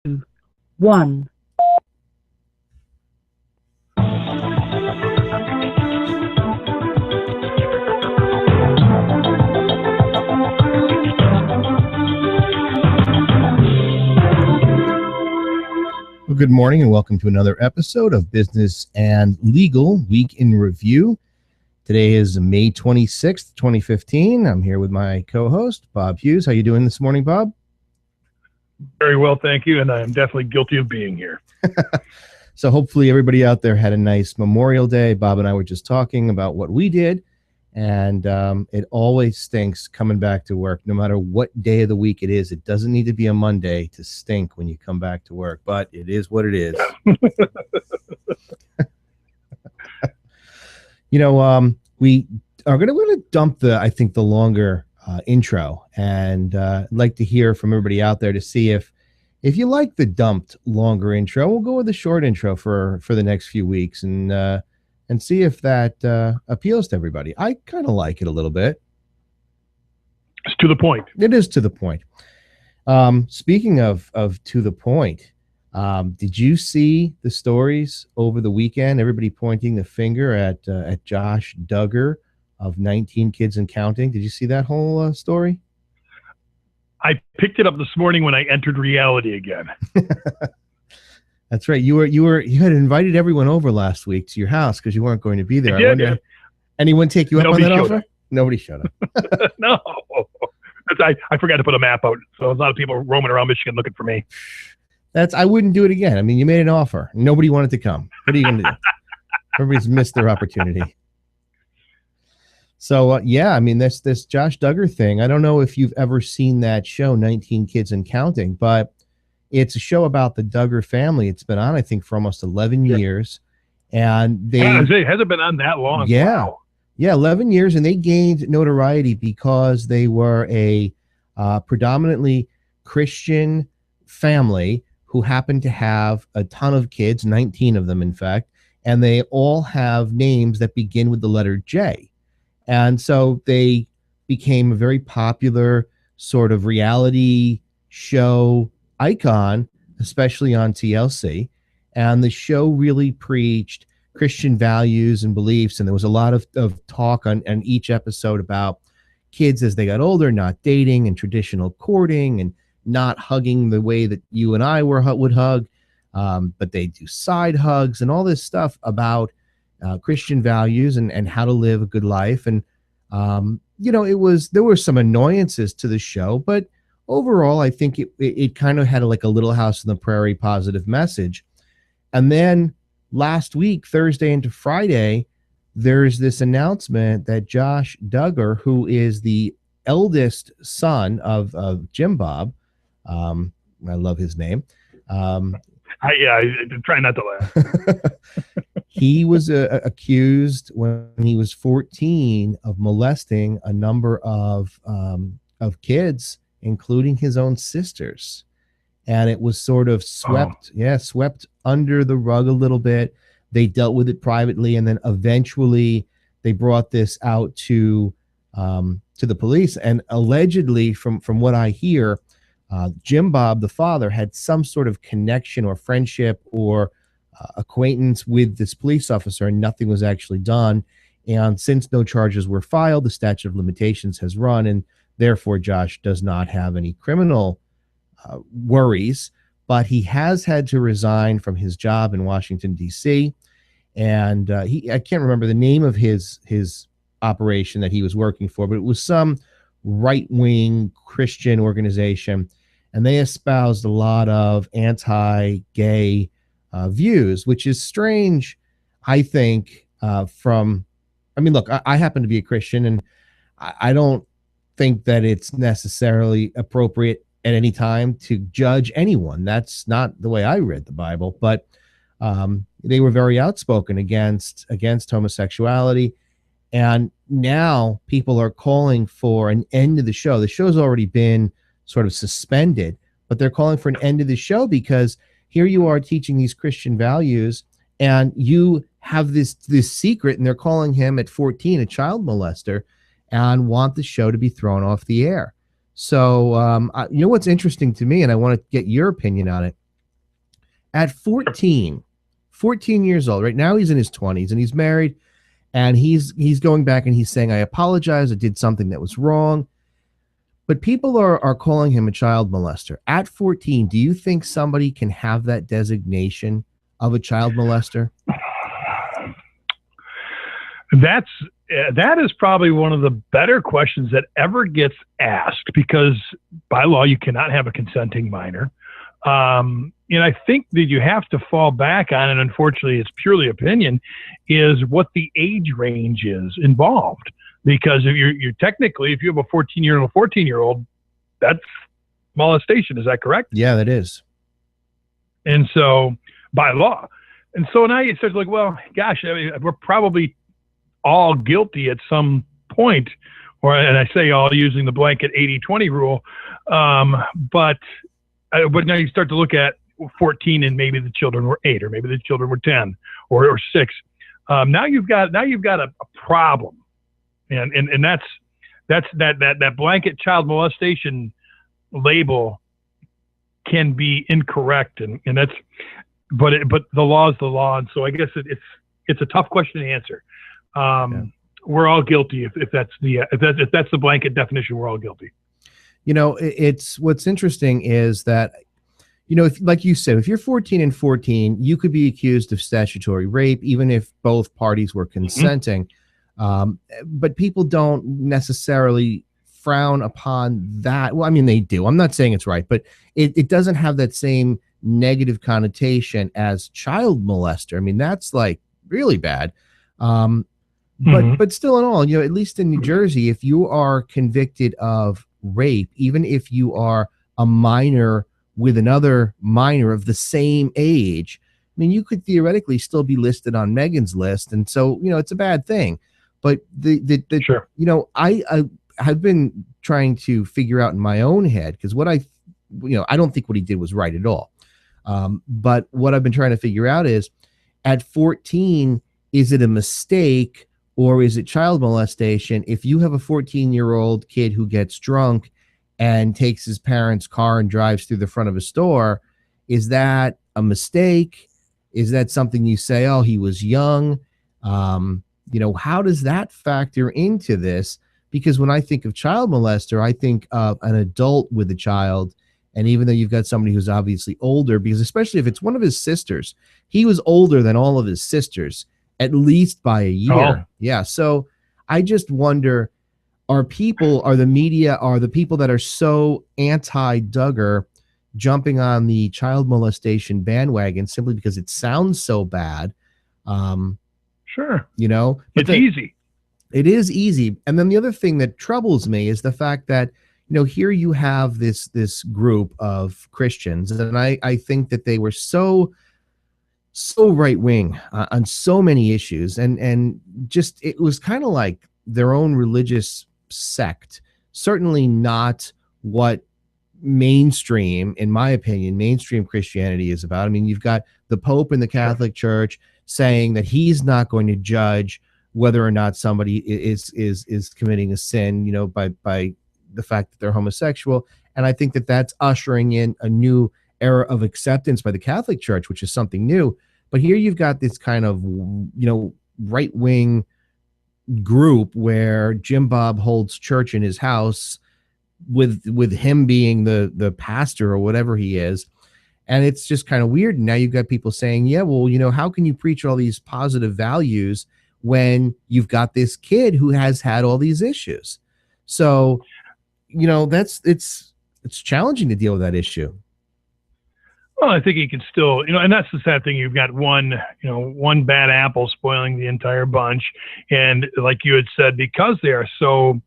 One. Well, good morning and welcome to another episode of Business and Legal Week in Review. Today is May 26th, 2015. I'm here with my co-host, Bob Hughes. How you doing this morning, Bob? Very well, thank you, and I am definitely guilty of being here. So hopefully everybody out there had a nice Memorial Day. Bob and I were just talking about what we did, and it always stinks coming back to work, no matter what day of the week it is. It doesn't need to be a Monday to stink when you come back to work, but it is what it is. We are going to dump the longer intro, and I'd like to hear from everybody out there to see if you like the dumped longer intro. We'll go with the short intro for the next few weeks and see if that appeals to everybody. I kind of like it a little bit. It's to the point. It is to the point. Speaking of to the point, did you see the stories over the weekend? Everybody pointing the finger at Josh Duggar of 19 Kids and Counting. Did you see that whole story? I picked it up this morning when I entered reality again. That's right. You had invited everyone over last week to your house because you weren't going to be there. I wonder, anyone take you up on that offer? Up. Nobody showed up. No. I forgot to put a map out, so a lot of people roaming around Michigan looking for me. I wouldn't do it again. I mean, you made an offer. Nobody wanted to come. What are you going to do? Everybody's missed their opportunity. So, I mean, this Josh Duggar thing, I don't know if you've ever seen that show, 19 Kids and Counting, but it's a show about the Duggar family. It's been on, I think, for almost 11 years. And it hasn't been on that long. Yeah. Wow. Yeah, 11 years, and they gained notoriety because they were a predominantly Christian family who happened to have a ton of kids, 19 of them, in fact, and they all have names that begin with the letter J. And so they became a very popular sort of reality show icon, especially on TLC. And the show really preached Christian values and beliefs. And there was a lot of talk on each episode about kids as they got older, not dating and traditional courting and not hugging the way that you and I would hug, but they do side hugs and all this stuff about Christian values and how to live a good life. And, there were some annoyances to the show, but overall, I think it kind of had like a Little House on the Prairie positive message. And then last week, Thursday into Friday, there's this announcement that Josh Duggar, who is the eldest son of Jim Bob, I love his name. I try not to laugh. He was accused when he was 14 of molesting a number of kids, including his own sisters. And it was sort of swept under the rug a little bit. They dealt with it privately, and then eventually they brought this out to the police. And allegedly, from what I hear, Jim Bob, the father, had some sort of connection or friendship or acquaintance with this police officer, and nothing was actually done. And since no charges were filed, the statute of limitations has run, and therefore Josh does not have any criminal worries. But he has had to resign from his job in Washington, D.C. And I can't remember the name of his operation that he was working for, but it was some right-wing Christian organization. And they espoused a lot of anti-gay views, which is strange, I think, look, I happen to be a Christian, and I don't think that it's necessarily appropriate at any time to judge anyone. That's not the way I read the Bible, but they were very outspoken against homosexuality. And now people are calling for an end to the show. The show's already been sort of suspended, but they're calling for an end to the show because here you are teaching these Christian values, and you have this secret, and they're calling him at 14 a child molester, and want the show to be thrown off the air. So, what's interesting to me, and I want to get your opinion on it. At 14 years old, right now he's in his 20s and he's married, and he's going back and he's saying, I apologize, I did something that was wrong. But people are calling him a child molester. At 14, do you think somebody can have that designation of a child molester? That is probably one of the better questions that ever gets asked, because by law you cannot have a consenting minor. And I think that you have to fall back on, and unfortunately it's purely opinion, is what the age range is involved. Because if you're technically, if you have a 14-year-old and a 14-year-old, that's molestation. Is that correct? Yeah, that is. And so by law. And so now you start like, well, gosh, I mean, we're probably all guilty at some point, and I say all using the blanket 80-20 rule. But now you start to look at 14 and maybe the children were 8, or maybe the children were 10 or 6. Now you've got a problem. And that's that blanket child molestation label can be incorrect, and that's but the law is the law, and so I guess it's a tough question to answer. We're all guilty if that's the blanket definition. We're all guilty. It's what's interesting is that, if, like you said, if you're 14 and 14, you could be accused of statutory rape, even if both parties were consenting. But people don't necessarily frown upon that. Well, I mean, they do. I'm not saying it's right, but it doesn't have that same negative connotation as child molester. I mean, that's like really bad. But still in all, at least in New Jersey, if you are convicted of rape, even if you are a minor with another minor of the same age, I mean, you could theoretically still be listed on Megan's list. And so, it's a bad thing. But Sure. I have been trying to figure out in my own head, because what I don't think what he did was right at all. But what I've been trying to figure out is, at 14, is it a mistake or is it child molestation? If you have a 14-year-old kid who gets drunk and takes his parents' car and drives through the front of a store, is that a mistake? Is that something you say, oh, he was young? How does that factor into this? Because when I think of child molester, I think of an adult with a child. And even though you've got somebody who's obviously older, because especially if it's one of his sisters, he was older than all of his sisters, at least by a year. Oh. Yeah. So I just wonder, are the media, are the people that are so anti-Duggar jumping on the child molestation bandwagon simply because it sounds so bad? Sure. It's easy. It is easy. And then the other thing that troubles me is the fact that, here you have this group of Christians, and I think that they were so right wing on so many issues, and just, it was kind of like their own religious sect. Certainly not what mainstream, in my opinion, mainstream Christianity is about. I mean, you've got the Pope in the Catholic Church saying that he's not going to judge whether or not somebody is committing a sin, by the fact that they're homosexual. And I think that that's ushering in a new era of acceptance by the Catholic Church, which is something new. But here you've got this kind of, right-wing group where Jim Bob holds church in his house with him being the pastor or whatever he is. And it's just kind of weird. And now you've got people saying, yeah, well, how can you preach all these positive values when you've got this kid who has had all these issues? So, it's challenging to deal with that issue. Well, I think you can still, and that's the sad thing. You've got one bad apple spoiling the entire bunch. And like you had said, because they are so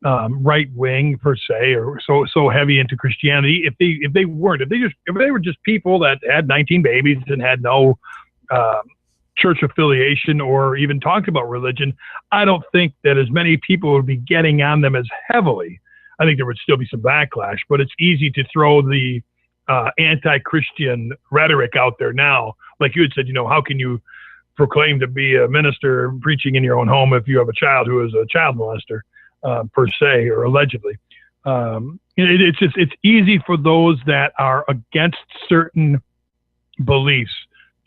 right wing per se, or so heavy into Christianity, if they were just people that had 19 babies and had no church affiliation or even talked about religion, I don't think that as many people would be getting on them as heavily. I think there would still be some backlash, but it's easy to throw the anti-Christian rhetoric out there now. Like you had said, how can you proclaim to be a minister preaching in your own home if you have a child who is a child molester, per se, or allegedly? It's easy for those that are against certain beliefs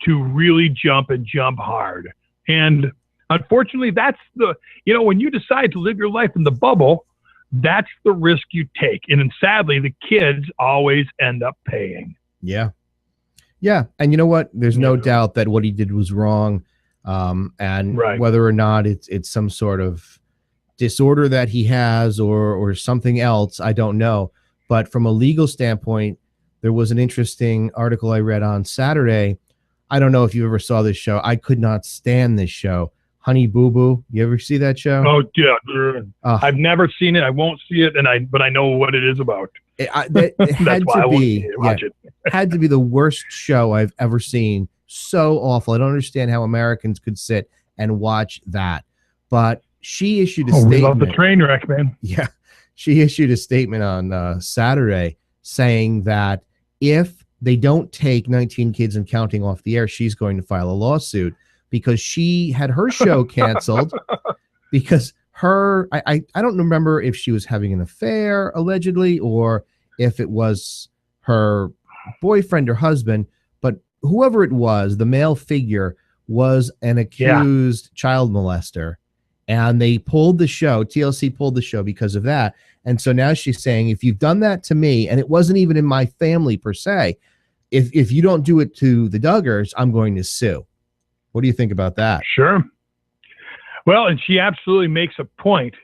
to really jump and jump hard. And unfortunately, that's when you decide to live your life in the bubble, that's the risk you take. And then sadly, the kids always end up paying. Yeah. Yeah. And you know what? There's no doubt that what he did was wrong. And whether or not it's some sort of disorder that he has or something else, I don't know. But from a legal standpoint, there was an interesting article I read on Saturday. I don't know if you ever saw this show. I could not stand this show. Honey Boo Boo. You ever see that show? Oh, yeah. I've never seen it. I won't see it, but I know what it is about. It had to be the worst show I've ever seen. So awful. I don't understand how Americans could sit and watch that. But she issued a statement. We love the train wreck, man. Yeah. She issued a statement on Saturday saying that if they don't take 19 Kids and Counting off the air, she's going to file a lawsuit because she had her show canceled because I don't remember if she was having an affair allegedly or if it was her boyfriend or husband, but whoever it was, the male figure was an accused child molester. And they pulled the show. TLC pulled the show because of that. And so now she's saying, if you've done that to me, and it wasn't even in my family per se, if you don't do it to the Duggars, I'm going to sue. What do you think about that? Sure. Well, and she absolutely makes a point.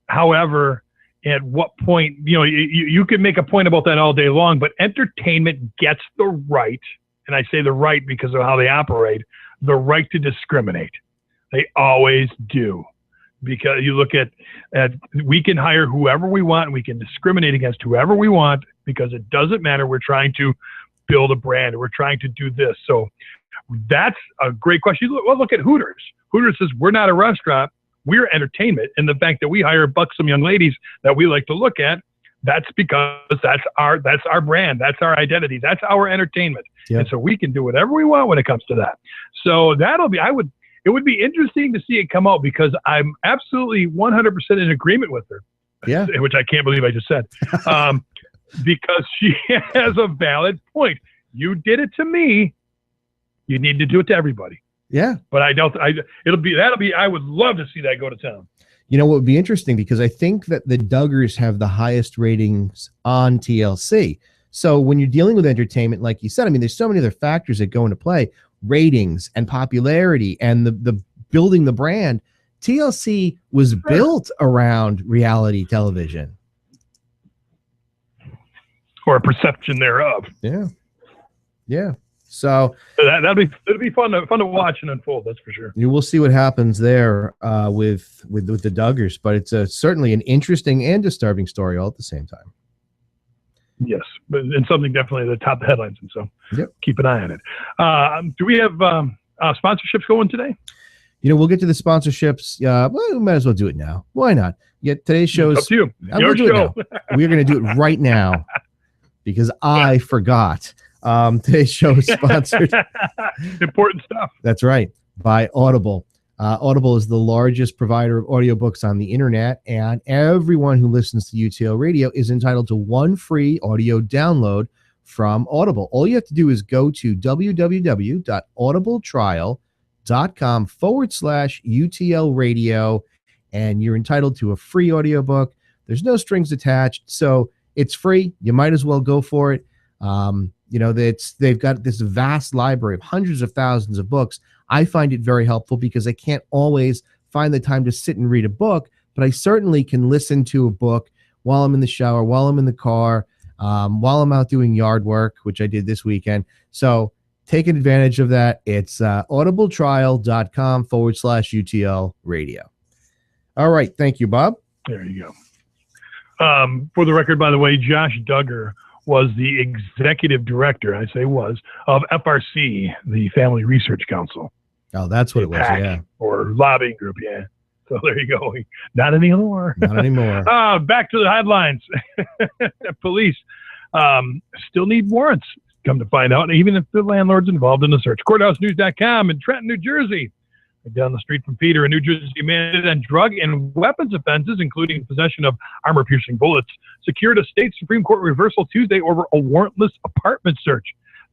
However, at what point, you can make a point about that all day long, but entertainment gets the right, and I say the right because of how they operate, the right to discriminate. They always do. Because you look at we can hire whoever we want, and we can discriminate against whoever we want because it doesn't matter. We're trying to build a brand. We're trying to do this. So that's a great question. Look at Hooters. Hooters says we're not a restaurant. We're entertainment. And the fact that we hire buxom young ladies that we like to look at, that's because that's our brand. That's our identity. That's our entertainment. Yep. And so we can do whatever we want when it comes to that. So it would be interesting to see it come out because I'm absolutely 100% in agreement with her. Yeah. Which I can't believe I just said. Because she has a valid point. You did it to me. You need to do it to everybody. Yeah. But I would love to see that go to town. You know what would be interesting, because I think that the Duggars have the highest ratings on TLC. So when you're dealing with entertainment, like you said, I mean, there's so many other factors that go into play. Ratings and popularity and the building the brand. TLC was built around reality television, or a perception thereof. Yeah. So that'll be fun to watch and unfold. That's for sure. You will see what happens there with the Duggars, but it's certainly an interesting and disturbing story all at the same time. Yes, and something definitely at the top of the headlines, and so keep an eye on it. Do we have sponsorships going today? We'll get to the sponsorships. Well, we might as well do it now. Why not? Today's show is up to you. Your show. We're going to do it right now because I forgot. Today's show is sponsored. Important stuff. That's right. By Audible. Audible is the largest provider of audiobooks on the internet, and everyone who listens to UTL Radio is entitled to one free audio download from Audible. All you have to do is go to www.audibletrial.com/UTL Radio, and you're entitled to a free audiobook. There's no strings attached, so it's free. You might as well go for it. They've got this vast library of hundreds of thousands of books. I find it very helpful because I can't always find the time to sit and read a book, but I certainly can listen to a book while I'm in the shower, while I'm in the car, while I'm out doing yard work, which I did this weekend. So take advantage of that. It's audibletrial.com/UTL Radio. All right. Thank you, Bob. There you go. For the record, by the way, Josh Duggar was the executive director, I say was, of FRC, the Family Research Council. Oh, that's what it was, yeah. Or lobbying group, yeah. So there you go. Not anymore. Not anymore. Back to the headlines. Police still need warrants, come to find out, even if the landlord's involved in the search. CourthouseNews.com in Trenton, New Jersey. Down the street from Peter, a New Jersey man on drug and weapons offenses, including possession of armor-piercing bullets, secured a state Supreme Court reversal Tuesday over a warrantless apartment search.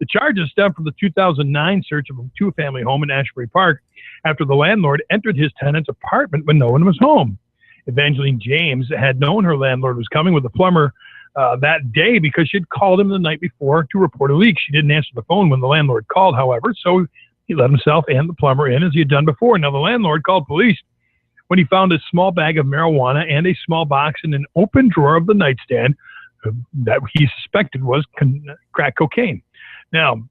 The charges stem from the 2009 search of a two-family home in Ashbury Park after the landlord entered his tenant's apartment when no one was home. Evangeline James had known her landlord was coming with a plumber that day because she had called him the night before to report a leak. She didn't answer the phone when the landlord called, however, so he let himself and the plumber in as he had done before. Now, the landlord called police when he found a small bag of marijuana and a small box in an open drawer of the nightstand that he suspected was crack cocaine. Now,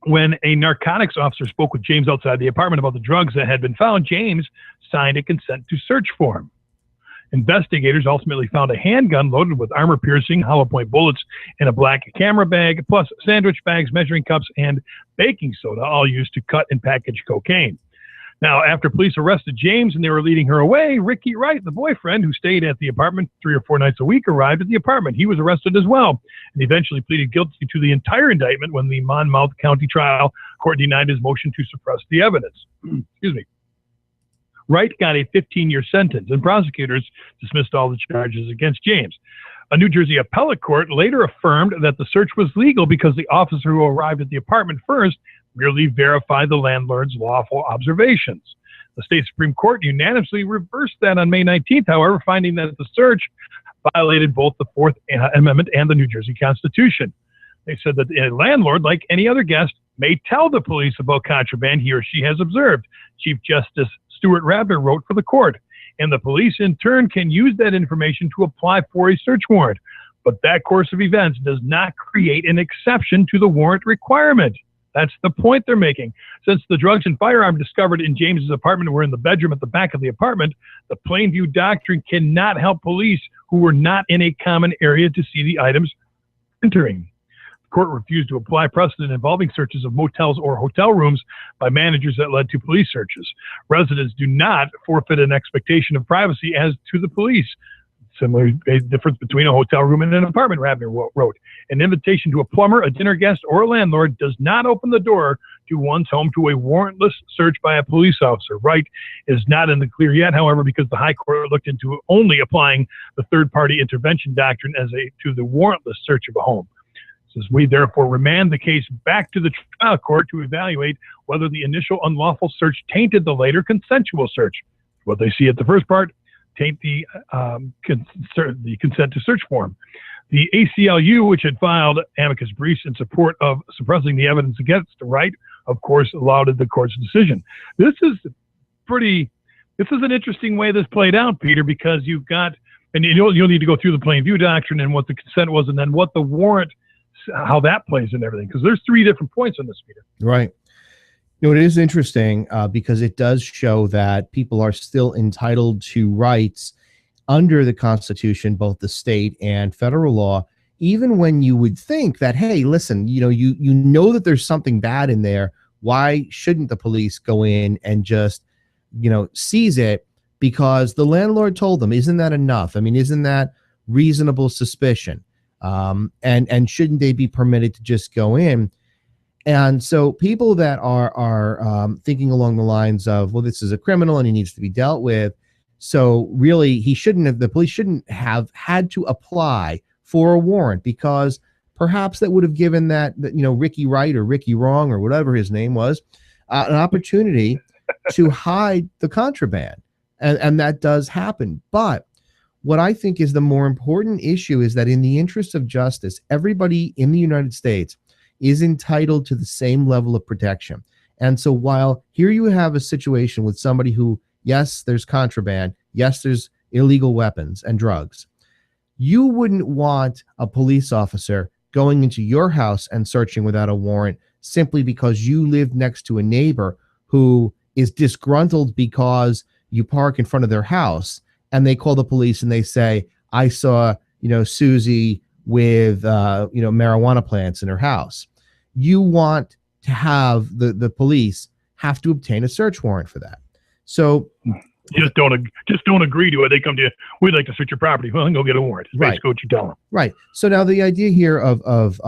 when a narcotics officer spoke with James outside the apartment about the drugs that had been found, James signed a consent to search form. Investigators ultimately found a handgun loaded with armor-piercing hollow-point bullets in a black camera bag, plus sandwich bags, measuring cups, and baking soda, all used to cut and package cocaine. Now, after police arrested James and they were leading her away, Ricky Wright, the boyfriend who stayed at the apartment 3 or 4 nights a week, arrived at the apartment. He was arrested as well and eventually pleaded guilty to the entire indictment when the Monmouth County trial court denied his motion to suppress the evidence. Excuse me. Wright got a 15-year sentence, and prosecutors dismissed all the charges against James. A New Jersey appellate court later affirmed that the search was legal because the officer who arrived at the apartment first merely verified the landlord's lawful observations. The state Supreme Court unanimously reversed that on May 19th, however, finding that the search violated both the Fourth Amendment and the New Jersey Constitution. They said that a landlord, like any other guest, may tell the police about contraband he or she has observed. Chief Justice Stewart wrote for the court, and the police in turn can use that information to apply for a search warrant. But that course of events does not create an exception to the warrant requirement. That's the point they're making. Since the drugs and firearm discovered in James's apartment were in the bedroom at the back of the apartment, the plain view doctrine cannot help police who were not in a common area to see the items entering. The court refused to apply precedent involving searches of motels or hotel rooms by managers that led to police searches. Residents do not forfeit an expectation of privacy as to the police. Similar difference between a hotel room and an apartment, Rabner wrote. An invitation to a plumber, a dinner guest, or a landlord does not open the door to one's home to a warrantless search by a police officer. Wright is not in the clear yet, however, because the High Court looked into only applying the third-party intervention doctrine to the warrantless search of a home. It says, we therefore remand the case back to the trial court to evaluate whether the initial unlawful search tainted the later consensual search. What they see at the first part, taint the consent to search form. The ACLU, which had filed amicus briefs in support of suppressing the evidence against Wright, of course, lauded the court's decision. This is an interesting way this played out, Peter, because you've got, and you'll need to go through the plain view doctrine and what the consent was, and then what the warrant, how that plays in everything, because there's 3 different points on this, Peter. Right. It is interesting because it does show that people are still entitled to rights under the Constitution, both the state and federal law, even when you would think that, hey, listen, you know that there's something bad in there. Why shouldn't the police go in and just, seize it? Because the landlord told them, isn't that enough? I mean, isn't that reasonable suspicion? And shouldn't they be permitted to just go in? And so people that are thinking along the lines of, well, this is a criminal and he needs to be dealt with. So really, the police shouldn't have had to apply for a warrant, because perhaps that would have given that Ricky Wright or Ricky Wrong or whatever his name was, an opportunity to hide the contraband. And that does happen. But what I think is the more important issue is that in the interest of justice, everybody in the United States is entitled to the same level of protection. And so while here you have a situation with somebody who, yes, there's contraband, yes, there's illegal weapons and drugs, you wouldn't want a police officer going into your house and searching without a warrant simply because you live next to a neighbor who is disgruntled because you park in front of their house and they call the police and they say, I saw, Susie with, marijuana plants in her house. You want to have the police have to obtain a search warrant for that. So just don't agree to it. They come to you, we'd like to search your property. Well, then go get a warrant. Right. Basically what you tell them. Right. So now the idea here of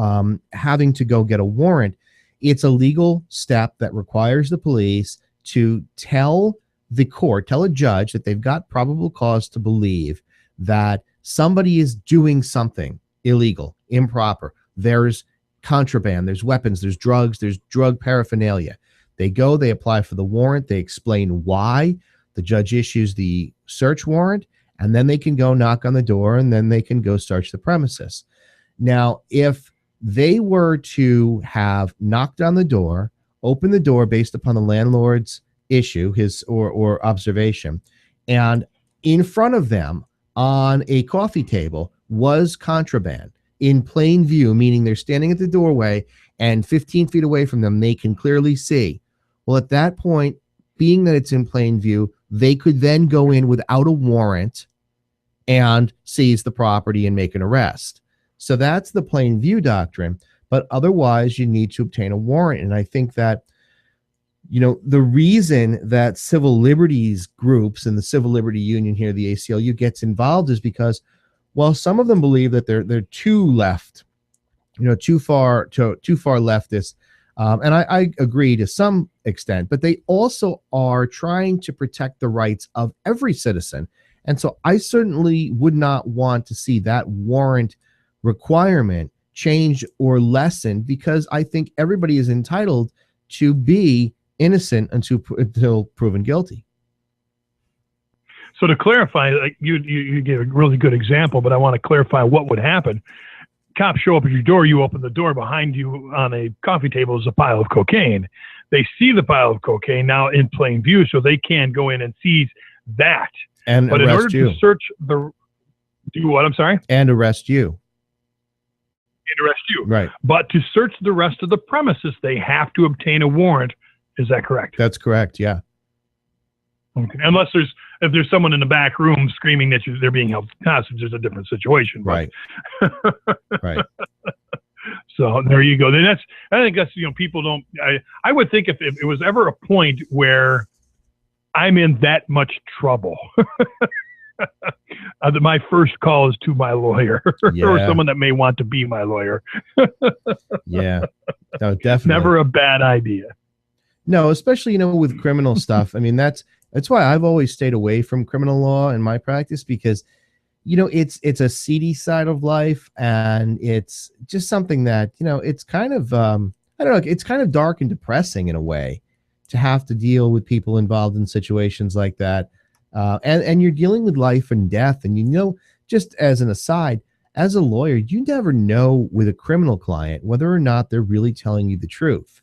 having to go get a warrant, it's a legal step that requires the police to tell a judge that they've got probable cause to believe that somebody is doing something illegal, improper. There's contraband, there's weapons, there's drugs, there's drug paraphernalia. They go, they apply for the warrant, they explain why. The judge issues the search warrant, and then they can go knock on the door, and then they can go search the premises. Now, if they were to have knocked on the door, opened the door based upon the landlord's issue, his or observation, and in front of them on a coffee table was contraband in plain view, meaning they're standing at the doorway and 15 feet away from them, they can clearly see. Well, at that point, being that it's in plain view, they could then go in without a warrant and seize the property and make an arrest. So that's the plain view doctrine. But otherwise, you need to obtain a warrant. And I think that, you know, the reason that civil liberties groups and the Civil Liberty Union here, the ACLU, gets involved is because, while some of them believe that they're too left, you know, too far leftist, and I agree to some extent, but they also are trying to protect the rights of every citizen. And so I certainly would not want to see that warrant requirement change or lessened, because I think everybody is entitled to be innocent until proven guilty. So to clarify, like you gave a really good example, but I want to clarify what would happen. Cops show up at your door, you open the door, behind you on a coffee table is a pile of cocaine. They see the pile of cocaine now in plain view, so they can go in and seize that. And but in order to search do what? I'm sorry? And arrest you. And arrest you. Right. But to search the rest of the premises, they have to obtain a warrant. Is that correct? That's correct, yeah. Okay. Unless if there's someone in the back room screaming that they're being held hostage, there's a different situation. Right. Right. So there you go. Then I think that's, you know, people don't, I would think if it was ever a point where I'm in that much trouble, my first call is to my lawyer or someone that may want to be my lawyer. Yeah. No, definitely. Never a bad idea. No, especially, you know, with criminal stuff. I mean, that's why I've always stayed away from criminal law in my practice, because, you know, it's a seedy side of life, and it's just something that, you know, it's kind of, I don't know, it's kind of dark and depressing in a way to have to deal with people involved in situations like that. And you're dealing with life and death. And, you know, just as an aside, as a lawyer, you never know with a criminal client whether or not they're really telling you the truth.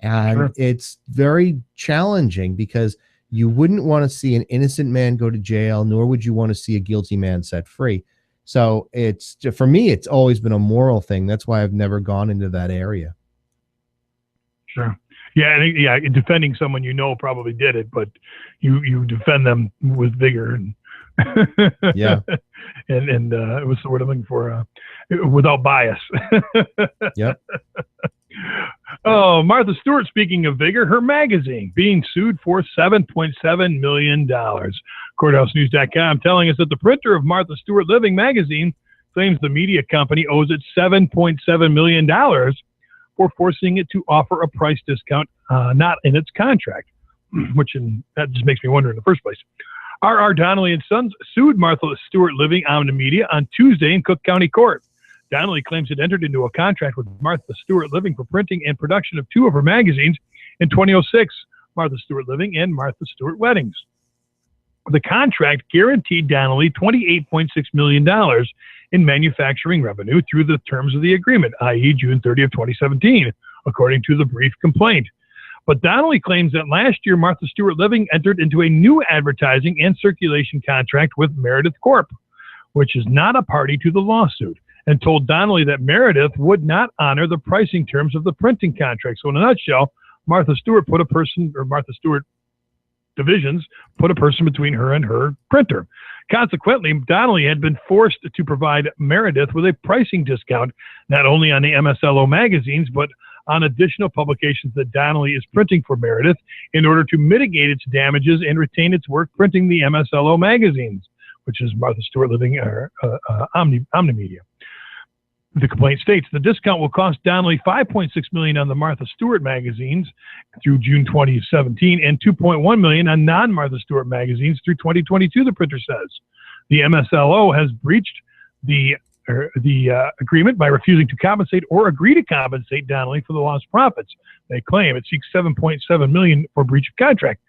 And Sure. It's very challenging, because you wouldn't want to see an innocent man go to jail, nor would you want to see a guilty man set free. So for me, it's always been a moral thing. That's why I've never gone into that area. Sure. Yeah. And defending someone, you know, probably did it, but you defend them with vigor and Yeah. and what's the word I'm looking for? Without bias. Yep. Oh, Martha Stewart, speaking of vigor, her magazine being sued for $7.7 million. CourthouseNews.com telling us that the printer of Martha Stewart Living magazine claims the media company owes it $7.7 million for forcing it to offer a price discount not in its contract, that just makes me wonder in the first place. R.R. Donnelly and Sons sued Martha Stewart Living Omnimedia on Tuesday in Cook County Court. Donnelly claims it entered into a contract with Martha Stewart Living for printing and production of two of her magazines in 2006, Martha Stewart Living and Martha Stewart Weddings. The contract guaranteed Donnelly $28.6 million in manufacturing revenue through the terms of the agreement, i.e. June 30th, 2017, according to the brief complaint. But Donnelly claims that last year, Martha Stewart Living entered into a new advertising and circulation contract with Meredith Corp., which is not a party to the lawsuit, and told Donnelly that Meredith would not honor the pricing terms of the printing contract. So in a nutshell, Martha Stewart divisions put a person between her and her printer. Consequently, Donnelly had been forced to provide Meredith with a pricing discount, not only on the MSLO magazines, but on additional publications that Donnelly is printing for Meredith in order to mitigate its damages and retain its work printing the MSLO magazines, which is Martha Stewart Living Omnimedia. The complaint states the discount will cost Donnelly $5.6 million on the Martha Stewart magazines through June 2017 and $2.1 million on non-Martha Stewart magazines through 2022, the printer says. The MSLO has breached the agreement by refusing to compensate or agree to compensate Donnelly for the lost profits. They claim it seeks $7.7 million for breach of contract.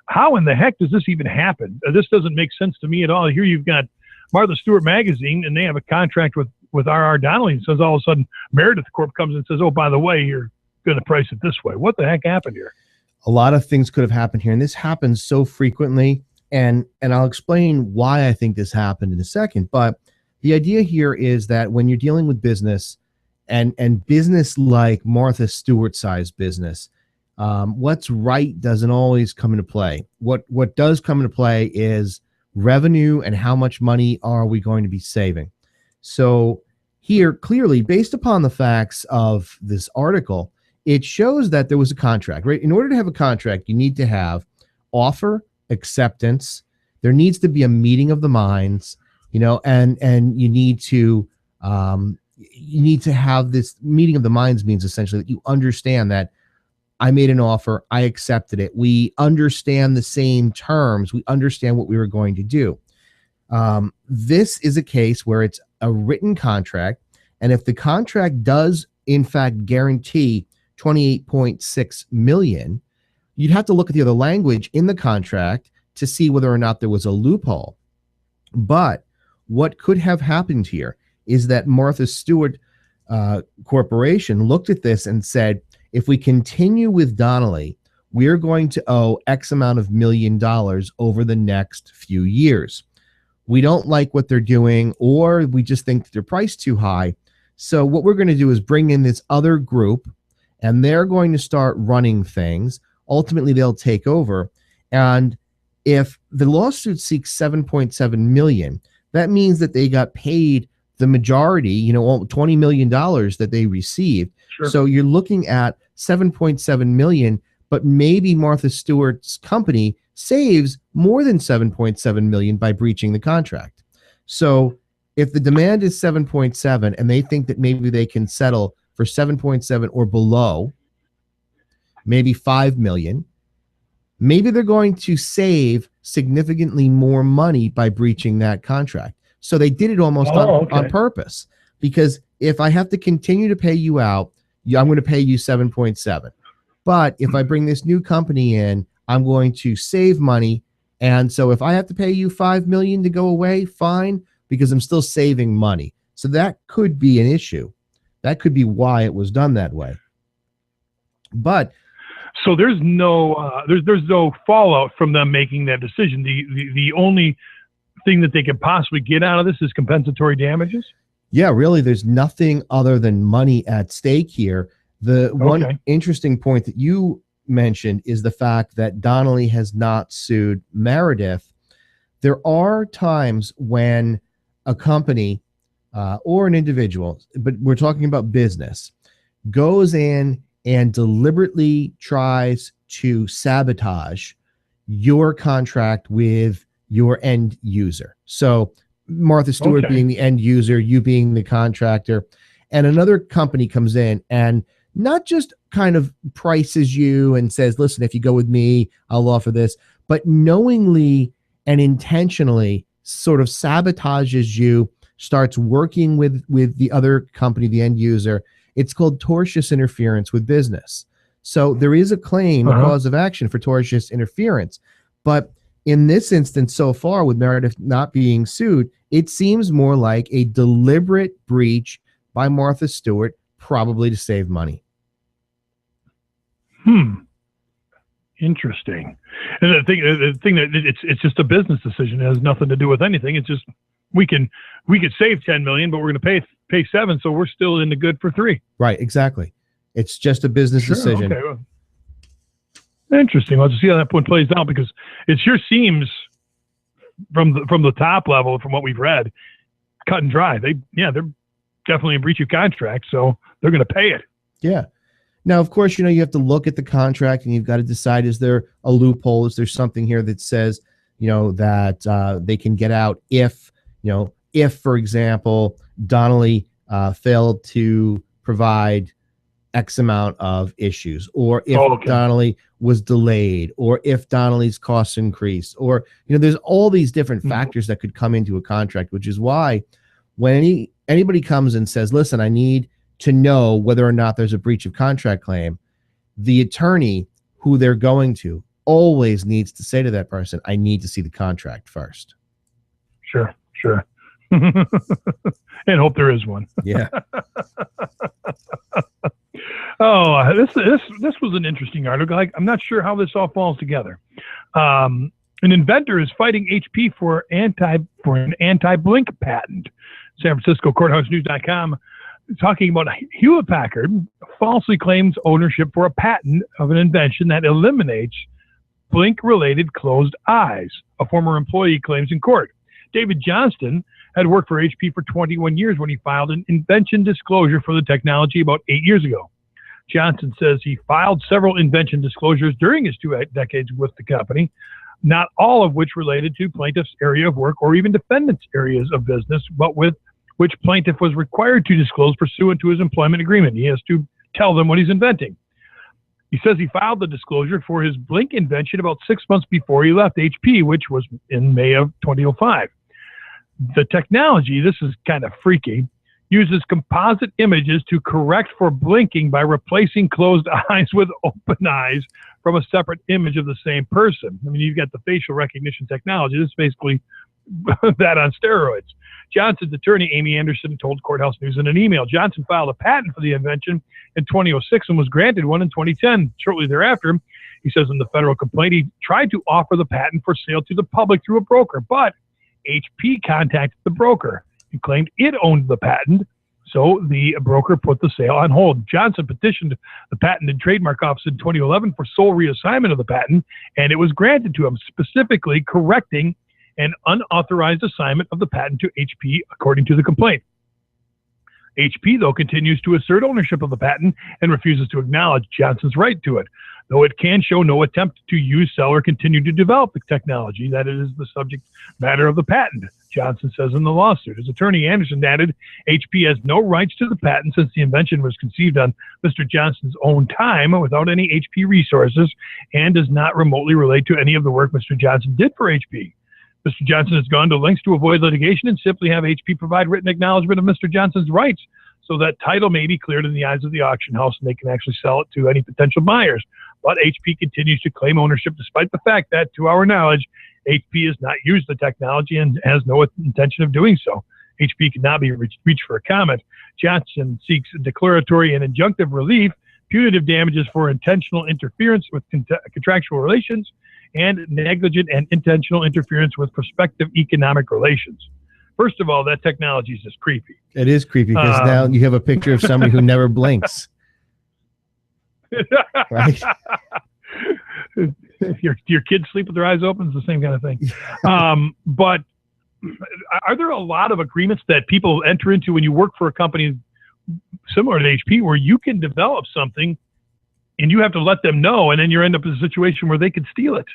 How in the heck does this even happen? This doesn't make sense to me at all. Here you've got Martha Stewart magazine, and they have a contract with R.R. Donnelly, and says all of a sudden Meredith Corp comes and says, oh, by the way, you're going to price it this way. What the heck happened here? A lot of things could have happened here, and this happens so frequently, and I'll explain why I think this happened in a second. But the idea here is that when you're dealing with business and business like Martha Stewart size business, what's right doesn't always come into play. What does come into play is revenue and how much money are we going to be saving. So here, clearly, based upon the facts of this article, it shows that there was a contract, right? In order to have a contract, you need to have offer, acceptance. There needs to be a meeting of the minds, and you need to have this meeting of the minds. Means essentially that you understand that I made an offer, I accepted it. We understand the same terms. We understand what we were going to do. This is a case where it's a written contract, and if the contract does in fact guarantee $28.6 million, you'd have to look at the other language in the contract to see whether or not there was a loophole. But what could have happened here is that Martha Stewart Corporation looked at this and said, if we continue with Donnelly, we're going to owe X amount of $1 million over the next few years. We don't like what they're doing, or we just think that they're priced too high. So what we're going to do is bring in this other group, and they're going to start running things. Ultimately, they'll take over. And if the lawsuit seeks $7.7 million, that means that they got paid the majority, $20 million that they received. Sure. So you're looking at $7.7 million, but maybe Martha Stewart's company saves more than $7.7 million by breaching the contract. So if the demand is 7.7 and they think that maybe they can settle for 7.7 or below, maybe 5 million, maybe they're going to save significantly more money by breaching that contract. So they did it almost on purpose, because if I have to continue to pay you out, I'm going to pay you 7.7. But if I bring this new company in, I'm going to save money. And so if I have to pay you 5 million to go away, fine, because I'm still saving money. So that could be an issue. That could be why it was done that way. But so there's no there's no fallout from them making that decision. The only thing that they could possibly get out of this is compensatory damages. Yeah, really, there's nothing other than money at stake here. The one interesting point that you mentioned is the fact that Donnelly has not sued Meredith. There are times when a company or an individual, but we're talking about business, goes in and deliberately tries to sabotage your contract with your end user. So Martha Stewart being the end user, you being the contractor, and another company comes in and not just kind of prices you and says, listen, if you go with me, I'll offer this, but knowingly and intentionally sort of sabotages you, starts working with the other company, the end user. It's called tortious interference with business. So there is a claim, a cause of action for tortious interference. But in this instance, so far, with Meredith not being sued, it seems more like a deliberate breach by Martha Stewart, probably to save money. Interesting. And the thing that it's just a business decision. It has nothing to do with anything. It's just we could save 10 million, but we're going to pay 7, so we're still in the good for 3. Right, exactly. It's just a business decision. Okay. Well, interesting. Let's see how that one plays out, because it sure seems from the top level, from what we've read, cut and dry. They're definitely in breach of contract, so they're going to pay it. Yeah. Now, of course, you have to look at the contract and you've got to decide, is there a loophole? Is there something here that says, that they can get out if, for example, Donnelly failed to provide X amount of issues, or if Donnelly was delayed, or if Donnelly's costs increased, or, there's all these different factors that could come into a contract, which is why when anybody comes and says, listen, I need to know whether or not there's a breach of contract claim, the attorney who they're going to always needs to say to that person, I need to see the contract first. Sure. And hope there is one. Yeah. Oh, this was an interesting article. I'm not sure how this all falls together. An inventor is fighting HP for an anti-blink patent. San Francisco CourthouseNews.com talking about Hewlett-Packard falsely claims ownership for a patent of an invention that eliminates blink-related closed eyes. A former employee claims in court. David Johnston had worked for HP for 21 years when he filed an invention disclosure for the technology about 8 years ago. Johnson says he filed several invention disclosures during his 2 decades with the company, not all of which related to plaintiff's area of work or even defendant's areas of business, but with which plaintiff was required to disclose pursuant to his employment agreement. He has to tell them what he's inventing. He says he filed the disclosure for his blink invention about 6 months before he left HP, which was in May of 2005. The technology, this is kind of freaky, uses composite images to correct for blinking by replacing closed eyes with open eyes from a separate image of the same person. I mean, you've got the facial recognition technology. This is basically that on steroids. Johnson's attorney, Amy Anderson, told Courthouse News in an email. Johnson filed a patent for the invention in 2006 and was granted one in 2010. Shortly thereafter, he says in the federal complaint, he tried to offer the patent for sale to the public through a broker, but HP contacted the broker and claimed it owned the patent, so the broker put the sale on hold. Johnson petitioned the Patent and Trademark Office in 2011 for sole reassignment of the patent, and it was granted to him, specifically correcting an unauthorized assignment of the patent to HP, according to the complaint. HP, though, continues to assert ownership of the patent and refuses to acknowledge Johnson's right to it, though it can show no attempt to use, sell, or continue to develop the technology that is the subject matter of the patent, Johnson says in the lawsuit. His attorney, Anderson, added, HP has no rights to the patent since the invention was conceived on Mr. Johnson's own time without any HP resources and does not remotely relate to any of the work Mr. Johnson did for HP. Mr. Johnson has gone to lengths to avoid litigation and simply have HP provide written acknowledgement of Mr. Johnson's rights so that title may be cleared in the eyes of the auction house and they can actually sell it to any potential buyers. But HP continues to claim ownership despite the fact that, to our knowledge, HP has not used the technology and has no intention of doing so. HP cannot be reached for a comment. Johnson seeks declaratory and injunctive relief, punitive damages for intentional interference with contractual relations, and negligent and intentional interference with prospective economic relations. First of all, that technology is just creepy. It is creepy because now you have a picture of somebody who never blinks. Right? Your kids sleep with their eyes open. It's the same kind of thing. But are there a lot of agreements that people enter into when you work for a company similar to HP where you can develop something and you have to let them know, and then you end up in a situation where they could steal it?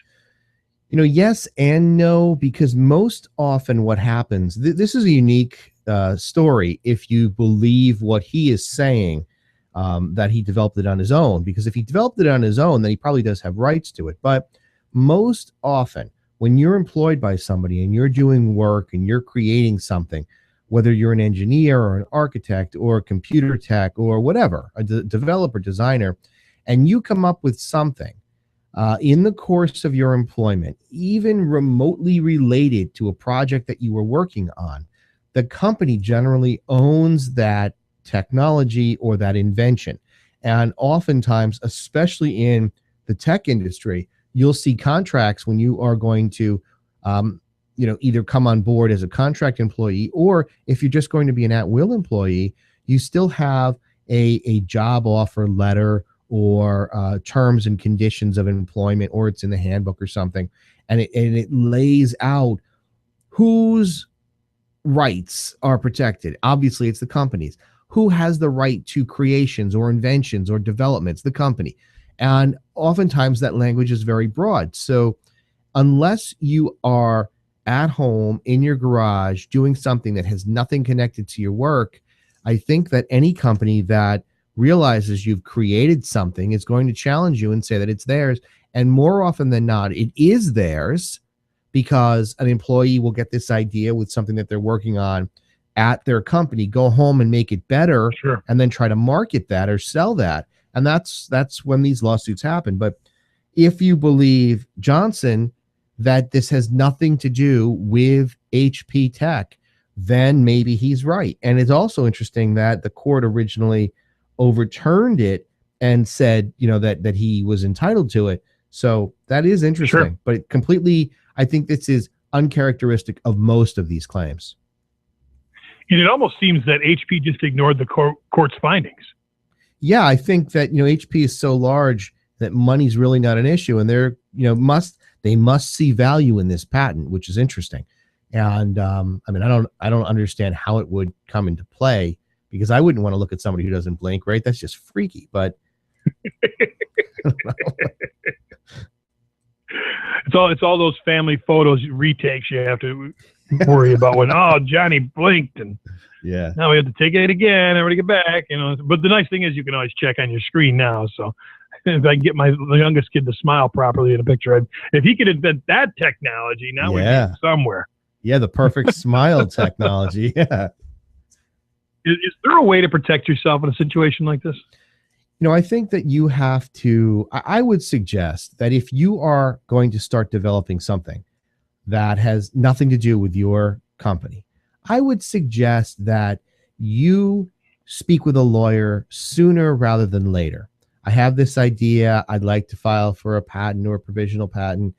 You know, yes and no, because most often what happens, this is a unique story if you believe what he is saying, that he developed it on his own. Because if he developed it on his own, then he probably does have rights to it. But most often when you're employed by somebody and you're doing work and you're creating something, whether you're an engineer or an architect or a computer tech or whatever, a developer, designer, and you come up with something in the course of your employment, even remotely related to a project that you were working on, the company generally owns that technology or that invention. And oftentimes, especially in the tech industry, you'll see contracts when you are going to either come on board as a contract employee, or if you're just going to be an at-will employee, you still have a job offer letter or terms and conditions of employment, or it's in the handbook or something, and it lays out whose rights are protected. Obviously, it's the company's. Who has the right to creations or inventions or developments? The company. And oftentimes that language is very broad. So unless you are at home in your garage doing something that has nothing connected to your work, I think that any company that realizes you've created something is going to challenge you and say that it's theirs. And more often than not, it is theirs, because an employee will get this idea with something that they're working on at their company, go home and make it better, Sure. and then try to market that or sell that. And that's when these lawsuits happen. But if you believe Johnson that this has nothing to do with HP Tech, then maybe he's right. And it's also interesting that the court originally overturned it and said, that he was entitled to it. So that is interesting. Sure. But I think this is uncharacteristic of most of these claims. And it almost seems that HP just ignored the court's findings. Yeah, I think that HP is so large that money's really not an issue, and they must see value in this patent, which is interesting. And I don't understand how it would come into play, because I wouldn't want to look at somebody who doesn't blink, right? That's just freaky. But it's all those family photos retakes you have to worry about when Johnny blinked, and yeah, now we have to take it again. Everybody get back, But the nice thing is you can always check on your screen now. So if I can get my youngest kid to smile properly in a picture, if he could invent that technology, now we're somewhere. Yeah, the perfect smile technology. Yeah. Is there a way to protect yourself in a situation like this? I think that you have to, I would suggest that if you are going to start developing something that has nothing to do with your company, I would suggest that you speak with a lawyer sooner rather than later. I have this idea. I'd like to file for a patent or a provisional patent.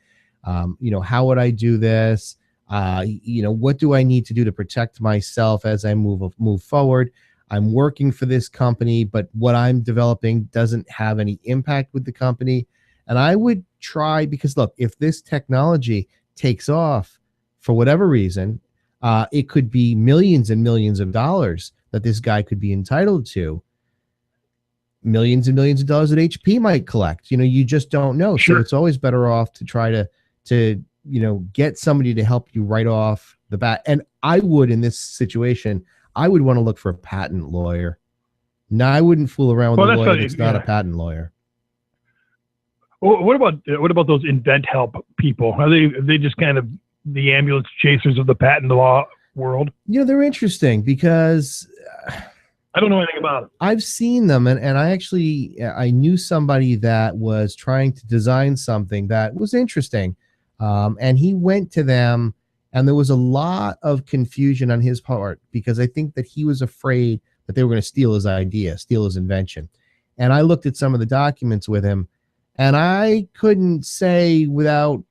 How would I do this? What do I need to do to protect myself as I move forward? I'm working for this company, but what I'm developing doesn't have any impact with the company. And I would try, because look, if this technology takes off for whatever reason, it could be millions and millions of dollars that this guy could be entitled to. Millions and millions of dollars that HP might collect. You just don't know. Sure. So it's always better off to try to get somebody to help you right off the bat. And I would, in this situation, I would want to look for a patent lawyer. No, I wouldn't fool around with a lawyer that's not a patent lawyer. Well, what about those invent help people? Are they just kind of the ambulance chasers of the patent law world? They're interesting because I don't know anything about it. I've seen them, and I knew somebody that was trying to design something that was interesting, and he went to them, and there was a lot of confusion on his part because I think that he was afraid that they were going to steal his idea, steal his invention. And I looked at some of the documents with him, and I couldn't say without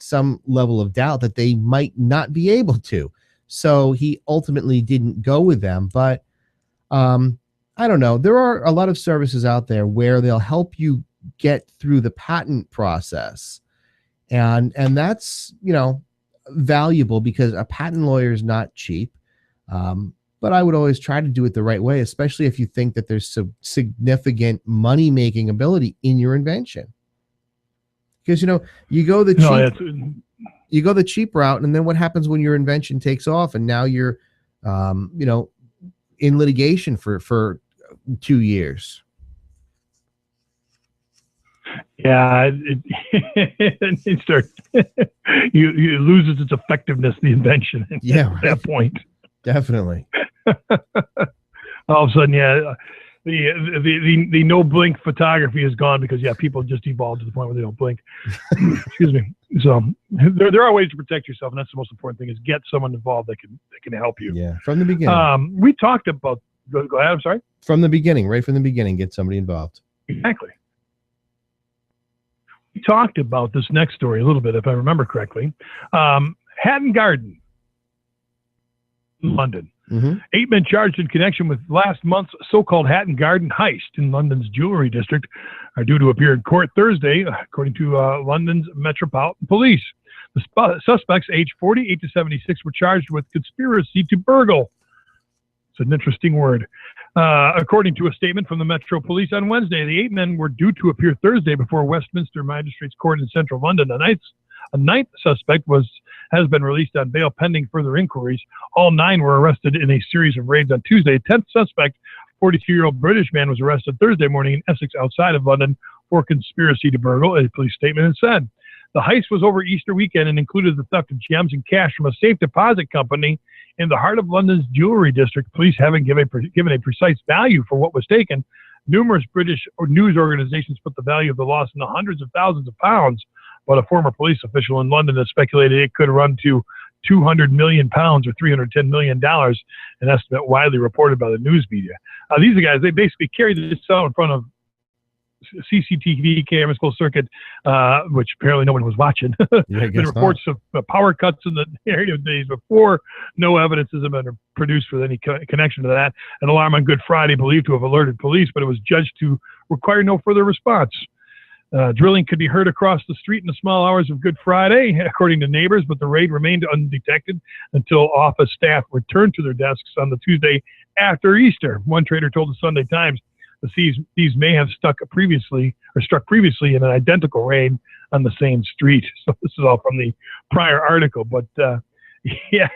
some level of doubt that they might not be able to. So he ultimately didn't go with them. But I don't know. There are a lot of services out there where they'll help you get through the patent process. And that's, valuable because a patent lawyer is not cheap. But I would always try to do it the right way, especially if you think that there's some significant money-making ability in your invention. Because, you go the cheap route, and then what happens when your invention takes off and now you're, in litigation for 2 years? Yeah, it starts. you loses its effectiveness, the invention. Yeah, at that point, definitely. All of a sudden, the no blink photography is gone because people just evolved to the point where they don't blink. Excuse me. So there are ways to protect yourself, and that's the most important thing: is get someone involved that can help you. Yeah, from the beginning. We talked about. Go ahead. I'm sorry. From the beginning, right from the beginning, get somebody involved. Exactly. We talked about this next story a little bit, if I remember correctly. Hatton Garden, London. Mm-hmm. 8 men charged in connection with last month's so-called Hatton Garden heist in London's jewelry district are due to appear in court Thursday, according to London's Metropolitan Police. The suspects, aged 48 to 76, were charged with conspiracy to burgle. It's an interesting word. According to a statement from the Metro Police on Wednesday, the 8 men were due to appear Thursday before Westminster Magistrates Court in central London. A ninth suspect has been released on bail pending further inquiries. All 9 were arrested in a series of raids on Tuesday. A 10th suspect, 42-year-old British man, was arrested Thursday morning in Essex outside of London for conspiracy to burgle, a police statement had said. The heist was over Easter weekend and included the theft of gems and cash from a safe deposit company in the heart of London's jewelry district. Police haven't given a precise value for what was taken. Numerous British news organizations put the value of the loss in the hundreds of thousands of pounds, but a former police official in London has speculated it could run to £200 million or $310 million, an estimate widely reported by the news media. These are guys, they basically carried this out in front of CCTV cameras, closed circuit, which apparently no one was watching. Yeah, been reports of power cuts in the area of days before. No evidence has been produced with any connection to that. An alarm on Good Friday believed to have alerted police, but it was judged to require no further response. Drilling could be heard across the street in the small hours of Good Friday, according to neighbors, but the raid remained undetected until office staff returned to their desks on the Tuesday after Easter. One trader told the Sunday Times the thieves may have struck previously in an identical raid on the same street. So this is all from the prior article. But yeah,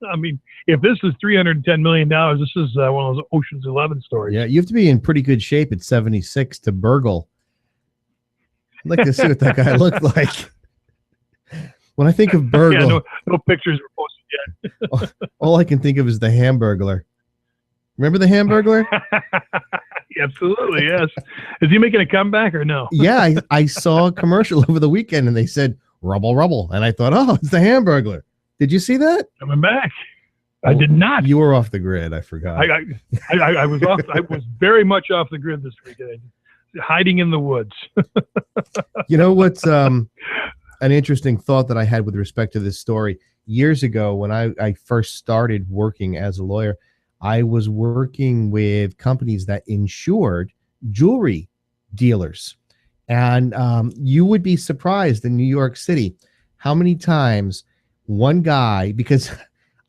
I mean, if this is $310 million, this is one of those Ocean's 11 stories. Yeah, you have to be in pretty good shape at 76 to burgle. I'd like to see what that guy looked like. When I think of burgle, yeah, no pictures were posted yet. all I can think of is the Hamburglar. Remember the Hamburglar? Absolutely, yes. Is he making a comeback or no? Yeah, I saw a commercial over the weekend, and they said "rubble, rubble," and I thought, "Oh, it's the Hamburglar." Did you see that? Coming back. I did not. You were off the grid. I forgot. I was off. I was very much off the grid this weekend, hiding in the woods. You know what's an interesting thought that I had with respect to this story? Years ago, when I first started working as a lawyer, I was working with companies that insured jewelry dealers. And you would be surprised in New York City how many times one guy, because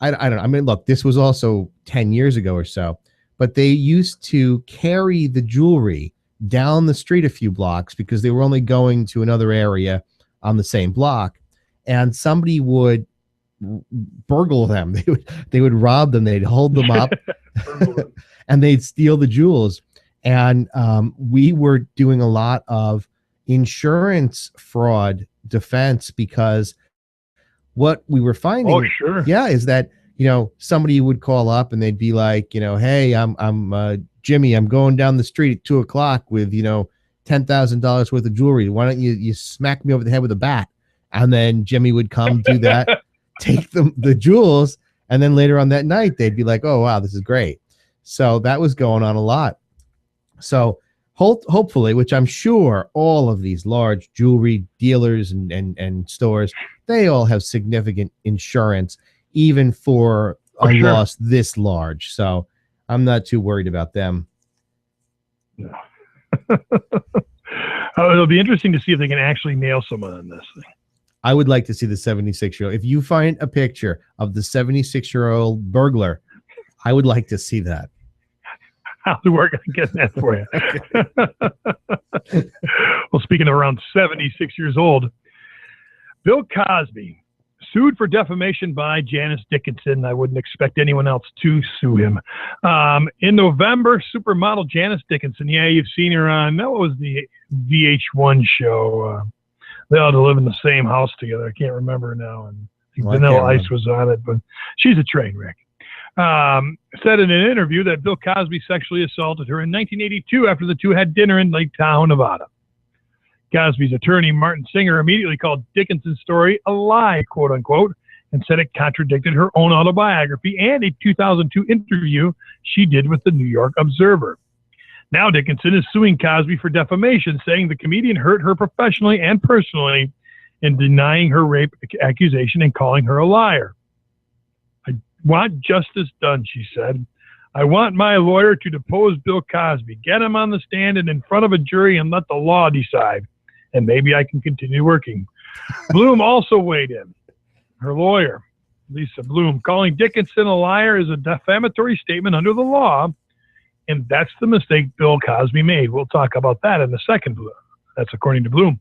I don't know, I mean, look, this was also 10 years ago or so, but they used to carry the jewelry down the street a few blocks because they were only going to another area on the same block. And somebody would burgle them. They would rob them. They'd hold them up and they'd steal the jewels. And we were doing a lot of insurance fraud defense because what we were finding, is that, you know, somebody would call up and they'd be like, you know, hey, I'm Jimmy, I'm going down the street at 2:00 with, you know, $10,000 worth of jewelry. Why don't you smack me over the head with a bat? And then Jimmy would come do that, take the jewels, and then later on that night they'd be like, oh wow, this is great. So that was going on a lot. So hopefully, which I'm sure all of these large jewelry dealers and stores, they all have significant insurance, even for a loss this large. So I'm not too worried about them. No. It'll be interesting to see if they can actually nail someone on this thing. I would like to see the 76-year-old. If you find a picture of the 76-year-old burglar, I would like to see that. I'll work on getting that for you. Well, speaking of around 76 years old, Bill Cosby sued for defamation by Janice Dickinson. I wouldn't expect anyone else to sue him. In November, supermodel Janice Dickinson, yeah, you've seen her on, that was the VH1 show. They all had to live in the same house together. I can't remember now. And Vanilla Ice was on it, but she's a train wreck. Said in an interview that Bill Cosby sexually assaulted her in 1982 after the two had dinner in Lake Tahoe, Nevada. Cosby's attorney, Martin Singer, immediately called Dickinson's story a lie, quote unquote, and said it contradicted her own autobiography and a 2002 interview she did with the New York Observer. Now Dickinson is suing Cosby for defamation, saying the comedian hurt her professionally and personally in denying her rape accusation and calling her a liar. I want justice done, she said. I want my lawyer to depose Bill Cosby, get him on the stand and in front of a jury and let the law decide. And maybe I can continue working. Bloom also weighed in. Her lawyer, Lisa Bloom, calling Dickinson a liar is a defamatory statement under the law. And that's the mistake Bill Cosby made. We'll talk about that in a second. That's according to Bloom.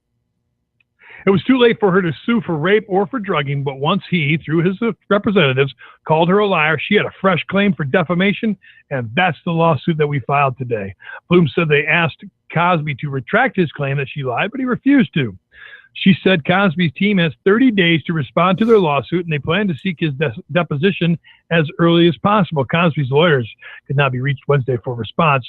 It was too late for her to sue for rape or for drugging, but once he, through his representatives, called her a liar, she had a fresh claim for defamation, and that's the lawsuit that we filed today. Bloom said they asked Cosby to retract his claim that she lied, but he refused to. She said Cosby's team has 30 days to respond to their lawsuit, and they plan to seek his deposition as early as possible. Cosby's lawyers could not be reached Wednesday for response.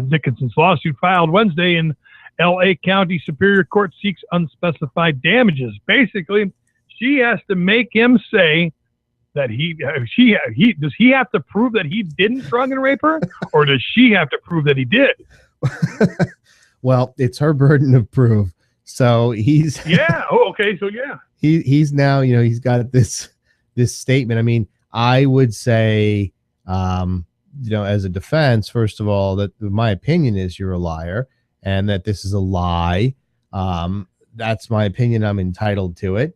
Dickinson's lawsuit filed Wednesday in L.A. County Superior Court seeks unspecified damages. Basically, she has to make him say that does he have to prove that he didn't drug and rape her, or does she have to prove that he did? Well, it's her burden of proof. So he's okay. So he's now, he's got this statement. I mean, I would say, as a defense, first of all, that my opinion is you're a liar and that this is a lie. That's my opinion. I'm entitled to it.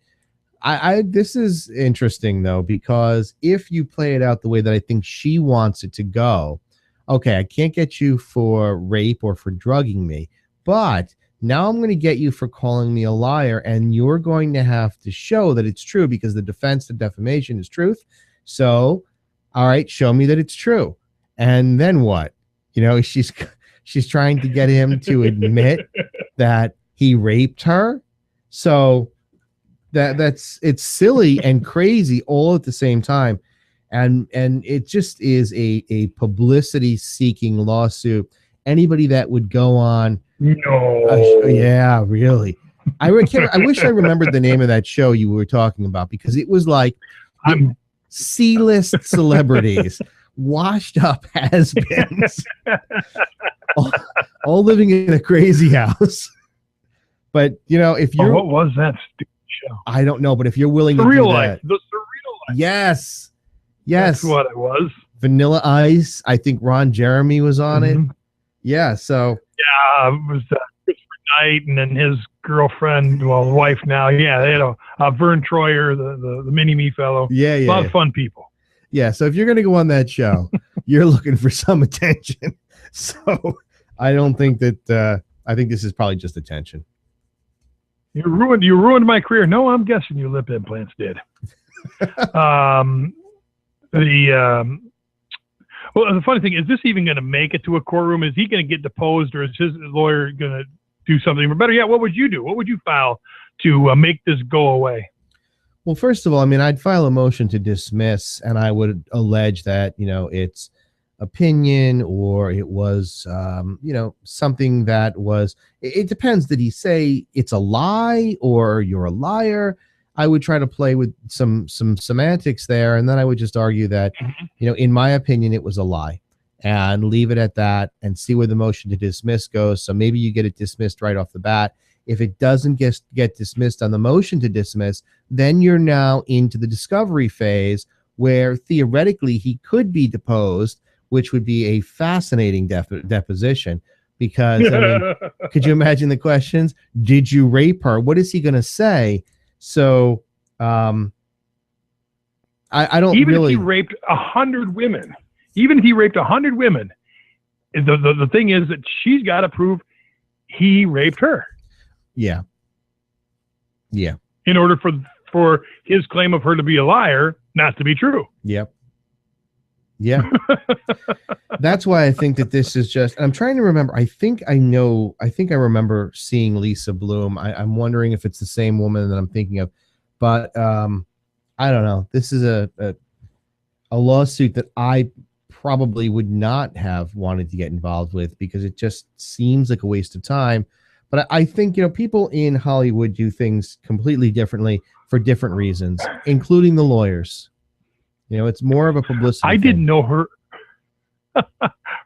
This is interesting though, because if you play it out the way that I think she wants it to go, okay, I can't get you for rape or for drugging me, but now I'm going to get you for calling me a liar, and you're going to have to show that it's true, because the defense to defamation is truth. So, all right, show me that it's true. And then what? She's trying to get him to admit that he raped her. So it's silly and crazy all at the same time. And it just is a publicity seeking lawsuit. Anybody that would go on. No. Yeah, really. I wish I remembered the name of that show you were talking about, because it was like C-list celebrities, washed up has-beens, all living in a crazy house. But if you're, what was that stupid show? I don't know, but if you're willing to the real do life, that, the surreal life. Yes, that's what it was. Vanilla Ice. I think Ron Jeremy was on it. Yeah, so it was Christopher Knight and then his girlfriend, wife now. Yeah, they had Vern Troyer, the mini-me fellow. Yeah, a lot of fun people. Yeah, so if you're going to go on that show, you're looking for some attention. So I don't think that. I think this is probably just attention. You ruined my career. No, I'm guessing your lip implants did. Well, the funny thing is this even going to make it to a courtroom? Is he going to get deposed, or is his lawyer going to do something? Or better yet, what would you do? What would you file to make this go away? Well, first of all, I mean, I'd file a motion to dismiss, and I would allege that, it's opinion, or it was, something that was, it depends. Did he say it's a lie or you're a liar? I would try to play with some semantics there, and then I would just argue that, in my opinion, it was a lie, and leave it at that, and see where the motion to dismiss goes. So maybe you get it dismissed right off the bat. If it doesn't get dismissed on the motion to dismiss, then you're now into the discovery phase, where theoretically he could be deposed, which would be a fascinating deposition. Because I mean, could you imagine the questions? Did you rape her? What is he going to say? So, I don't even really. If he raped 100 women, the thing is that she's got to prove he raped her. Yeah. In order for his claim of her to be a liar not to be true. Yep. Yeah. That's why I think that this is just. I'm trying to remember. I think I remember seeing Lisa Bloom. I'm wondering if it's the same woman that I'm thinking of, but I don't know. This is a lawsuit that I probably would not have wanted to get involved with, because it just seems like a waste of time. But I think, people in Hollywood do things completely differently for different reasons, including the lawyers. It's more of a publicity thing. Didn't know her.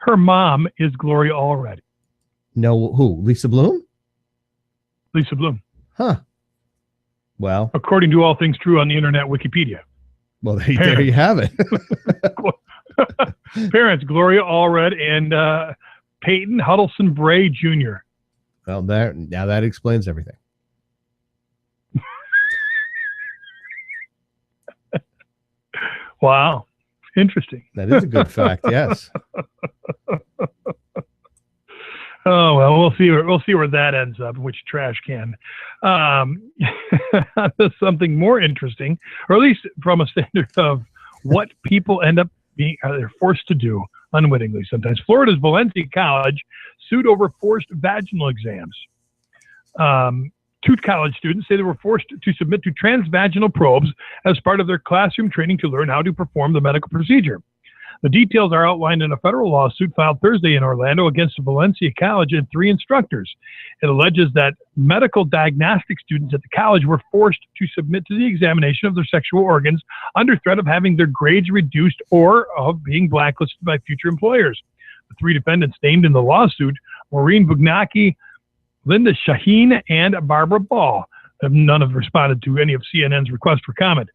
Her mom is Gloria Allred. No, who? Lisa Bloom? Lisa Bloom. Huh. Well, according to All Things True on the Internet Wikipedia. Well, there you have it. Parents, Gloria Allred and Peyton Huddleston Bray Jr. Well, now that explains everything. Wow. Interesting. That is a good fact, yes. Oh, well, we'll see where that ends up, which trash can. Something more interesting, or at least from a standard of what people end up they're forced to do unwittingly sometimes. Florida's Valencia College sued over forced vaginal exams. Two college students say they were forced to submit to transvaginal probes as part of their classroom training to learn how to perform the medical procedure. The details are outlined in a federal lawsuit filed Thursday in Orlando against Valencia College and 3 instructors. It alleges that medical diagnostic students at the college were forced to submit to the examination of their sexual organs under threat of having their grades reduced or of being blacklisted by future employers. The 3 defendants named in the lawsuit, Maureen Bugnacki, Linda Shaheen, and Barbara Ball. None have responded to any of CNN's requests for comment.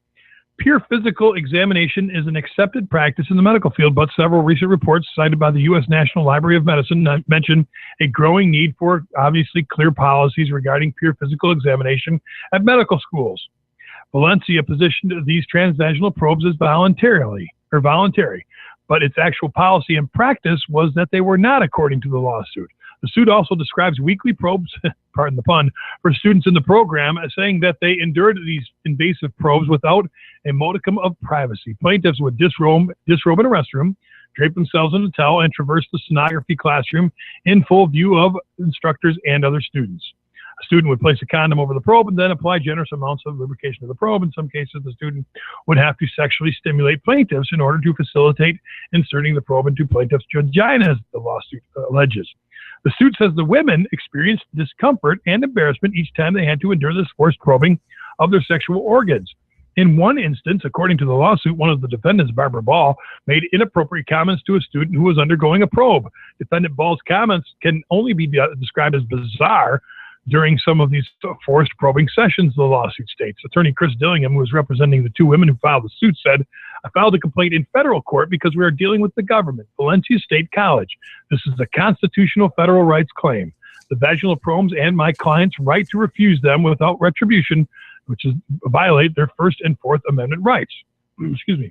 Peer physical examination is an accepted practice in the medical field, but several recent reports cited by the U.S. National Library of Medicine mention a growing need for obviously clear policies regarding peer physical examination at medical schools. Valencia positioned these transvaginal probes as voluntary, but its actual policy and practice was that they were not, according to the lawsuit. The suit also describes weekly probes, pardon the pun, for students in the program, saying that they endured these invasive probes without a modicum of privacy. Plaintiffs would disrobe in a restroom, drape themselves in a towel, and traverse the sonography classroom in full view of instructors and other students. A student would place a condom over the probe and then apply generous amounts of lubrication to the probe. In some cases, the student would have to sexually stimulate plaintiffs in order to facilitate inserting the probe into plaintiffs' vaginas, the lawsuit alleges. The suit says the women experienced discomfort and embarrassment each time they had to endure this forced probing of their sexual organs. In one instance, according to the lawsuit, one of the defendants, Barbara Ball, made inappropriate comments to a student who was undergoing a probe. Defendant Ball's comments can only be described as bizarre during some of these forced probing sessions, the lawsuit states. Attorney Chris Dillingham, who was representing the 2 women who filed the suit, said, "I filed a complaint in federal court because we are dealing with the government, Valencia State College. This is a constitutional federal rights claim. The vaginal probes and my client's right to refuse them without retribution, which is violate their First and Fourth Amendment rights." Excuse me.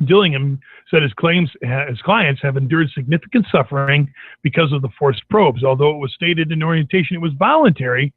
Dillingham said his clients have endured significant suffering because of the forced probes. Although it was stated in orientation it was voluntary,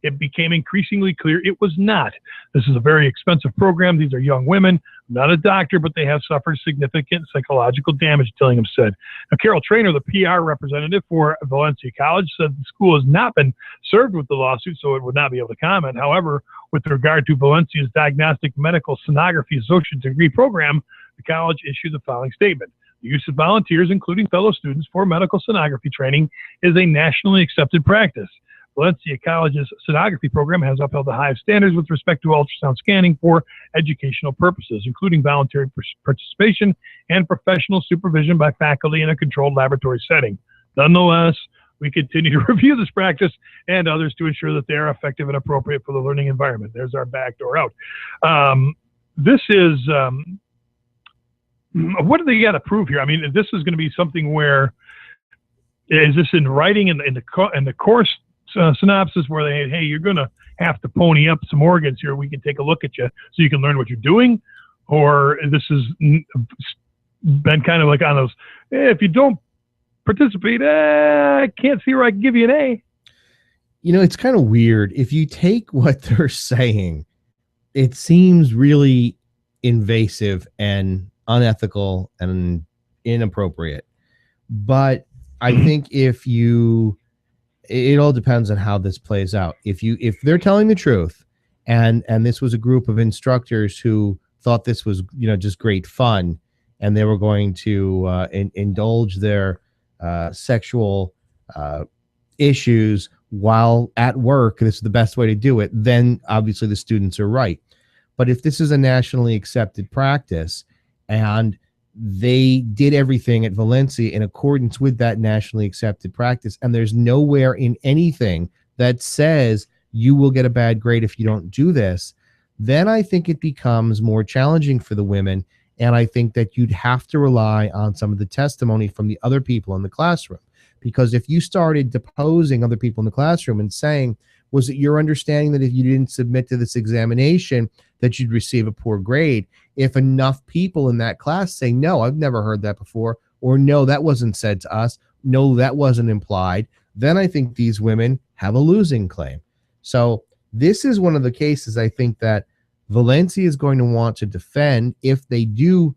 it became increasingly clear it was not. This is a very expensive program. These are young women. I'm not a doctor, but they have suffered significant psychological damage, Dillingham said. Now, Carol Traynor, the PR representative for Valencia College, said the school has not been served with the lawsuit, so it would not be able to comment. However, with regard to Valencia's Diagnostic Medical Sonography Associate Degree program, the college issued the following statement. The use of volunteers, including fellow students, for medical sonography training is a nationally accepted practice. Valencia College's sonography program has upheld the highest standards with respect to ultrasound scanning for educational purposes, including voluntary participation and professional supervision by faculty in a controlled laboratory setting. Nonetheless, we continue to review this practice and others to ensure that they are effective and appropriate for the learning environment. There's our backdoor out. This is... what do they got to prove here? I mean, this is going to be something where, is this in writing in the course synopsis where they, hey, you're going to have to pony up some organs here. We can take a look at you so you can learn what you're doing. Or this has been kind of like on those, hey, if you don't participate, I can't see where I can give you an A. You know, it's kind of weird. If you take what they're saying, it seems really invasive and unethical and inappropriate. But I think it all depends on how this plays out. If they're telling the truth and this was a group of instructors who thought this was, just great fun, and they were going to indulge their sexual issues while at work, this is the best way to do it, then obviously the students are right. But if this is a nationally accepted practice and they did everything at Valencia in accordance with that nationally accepted practice, and there's nowhere in anything that says you will get a bad grade if you don't do this, then I think it becomes more challenging for the women. And I think that you'd have to rely on some of the testimony from the other people in the classroom. Because if you started deposing other people in the classroom and saying, was it your understanding that if you didn't submit to this examination that you'd receive a poor grade? If enough people in that class say, no, I've never heard that before, or no, that wasn't said to us, no, that wasn't implied, then I think these women have a losing claim. So this is one of the cases I think that Valencia is going to want to defend if they do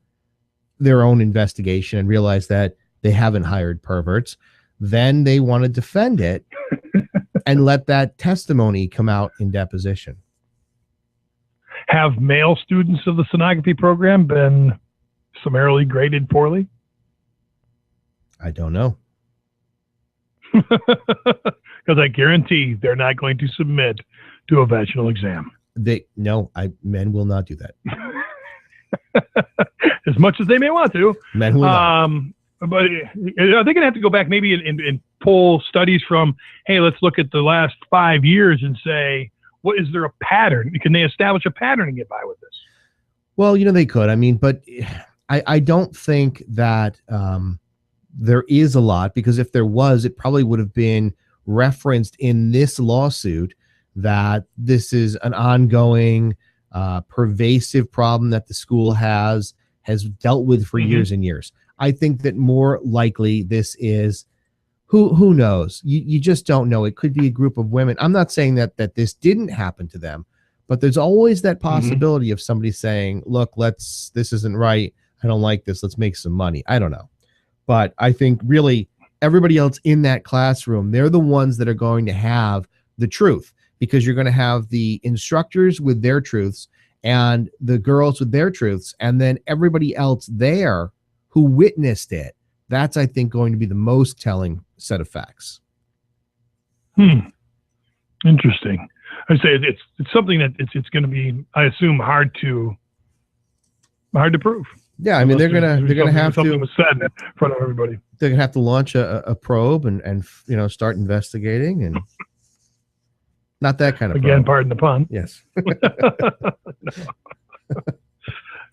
their own investigation and realize that they haven't hired perverts. Then they want to defend it. and let that testimony come out in deposition. Have male students of the sonography program been summarily graded poorly? I don't know. Because I guarantee they're not going to submit to a vaginal exam. Men will not do that. As much as they may want to. Men will not. But are they going to have to go back maybe and pull studies from, hey, let's look at the last 5 years and say, what is there a pattern? Can they establish a pattern and get by with this? Well, they could. I mean, but I don't think that there is a lot, because if there was, it probably would have been referenced in this lawsuit that this is an ongoing, pervasive problem that the school has dealt with for years and years. I think that more likely this is, who knows? You just don't know. It could be a group of women. I'm not saying that this didn't happen to them, but there's always that possibility of somebody saying, look, this isn't right. I don't like this. Let's make some money. I don't know. But I think really everybody else in that classroom, they're the ones that are going to have the truth, because you're going to have the instructors with their truths and the girls with their truths, and then everybody else there who witnessed it. That's, I think, going to be the most telling set of facts. Interesting. I say it's something that it's going to be, I assume, hard to prove. Yeah, I mean, they're gonna have to. Something was said in front of everybody. They're gonna have to launch a probe and start investigating, and not that kind of again. probe. Pardon the pun. Yes.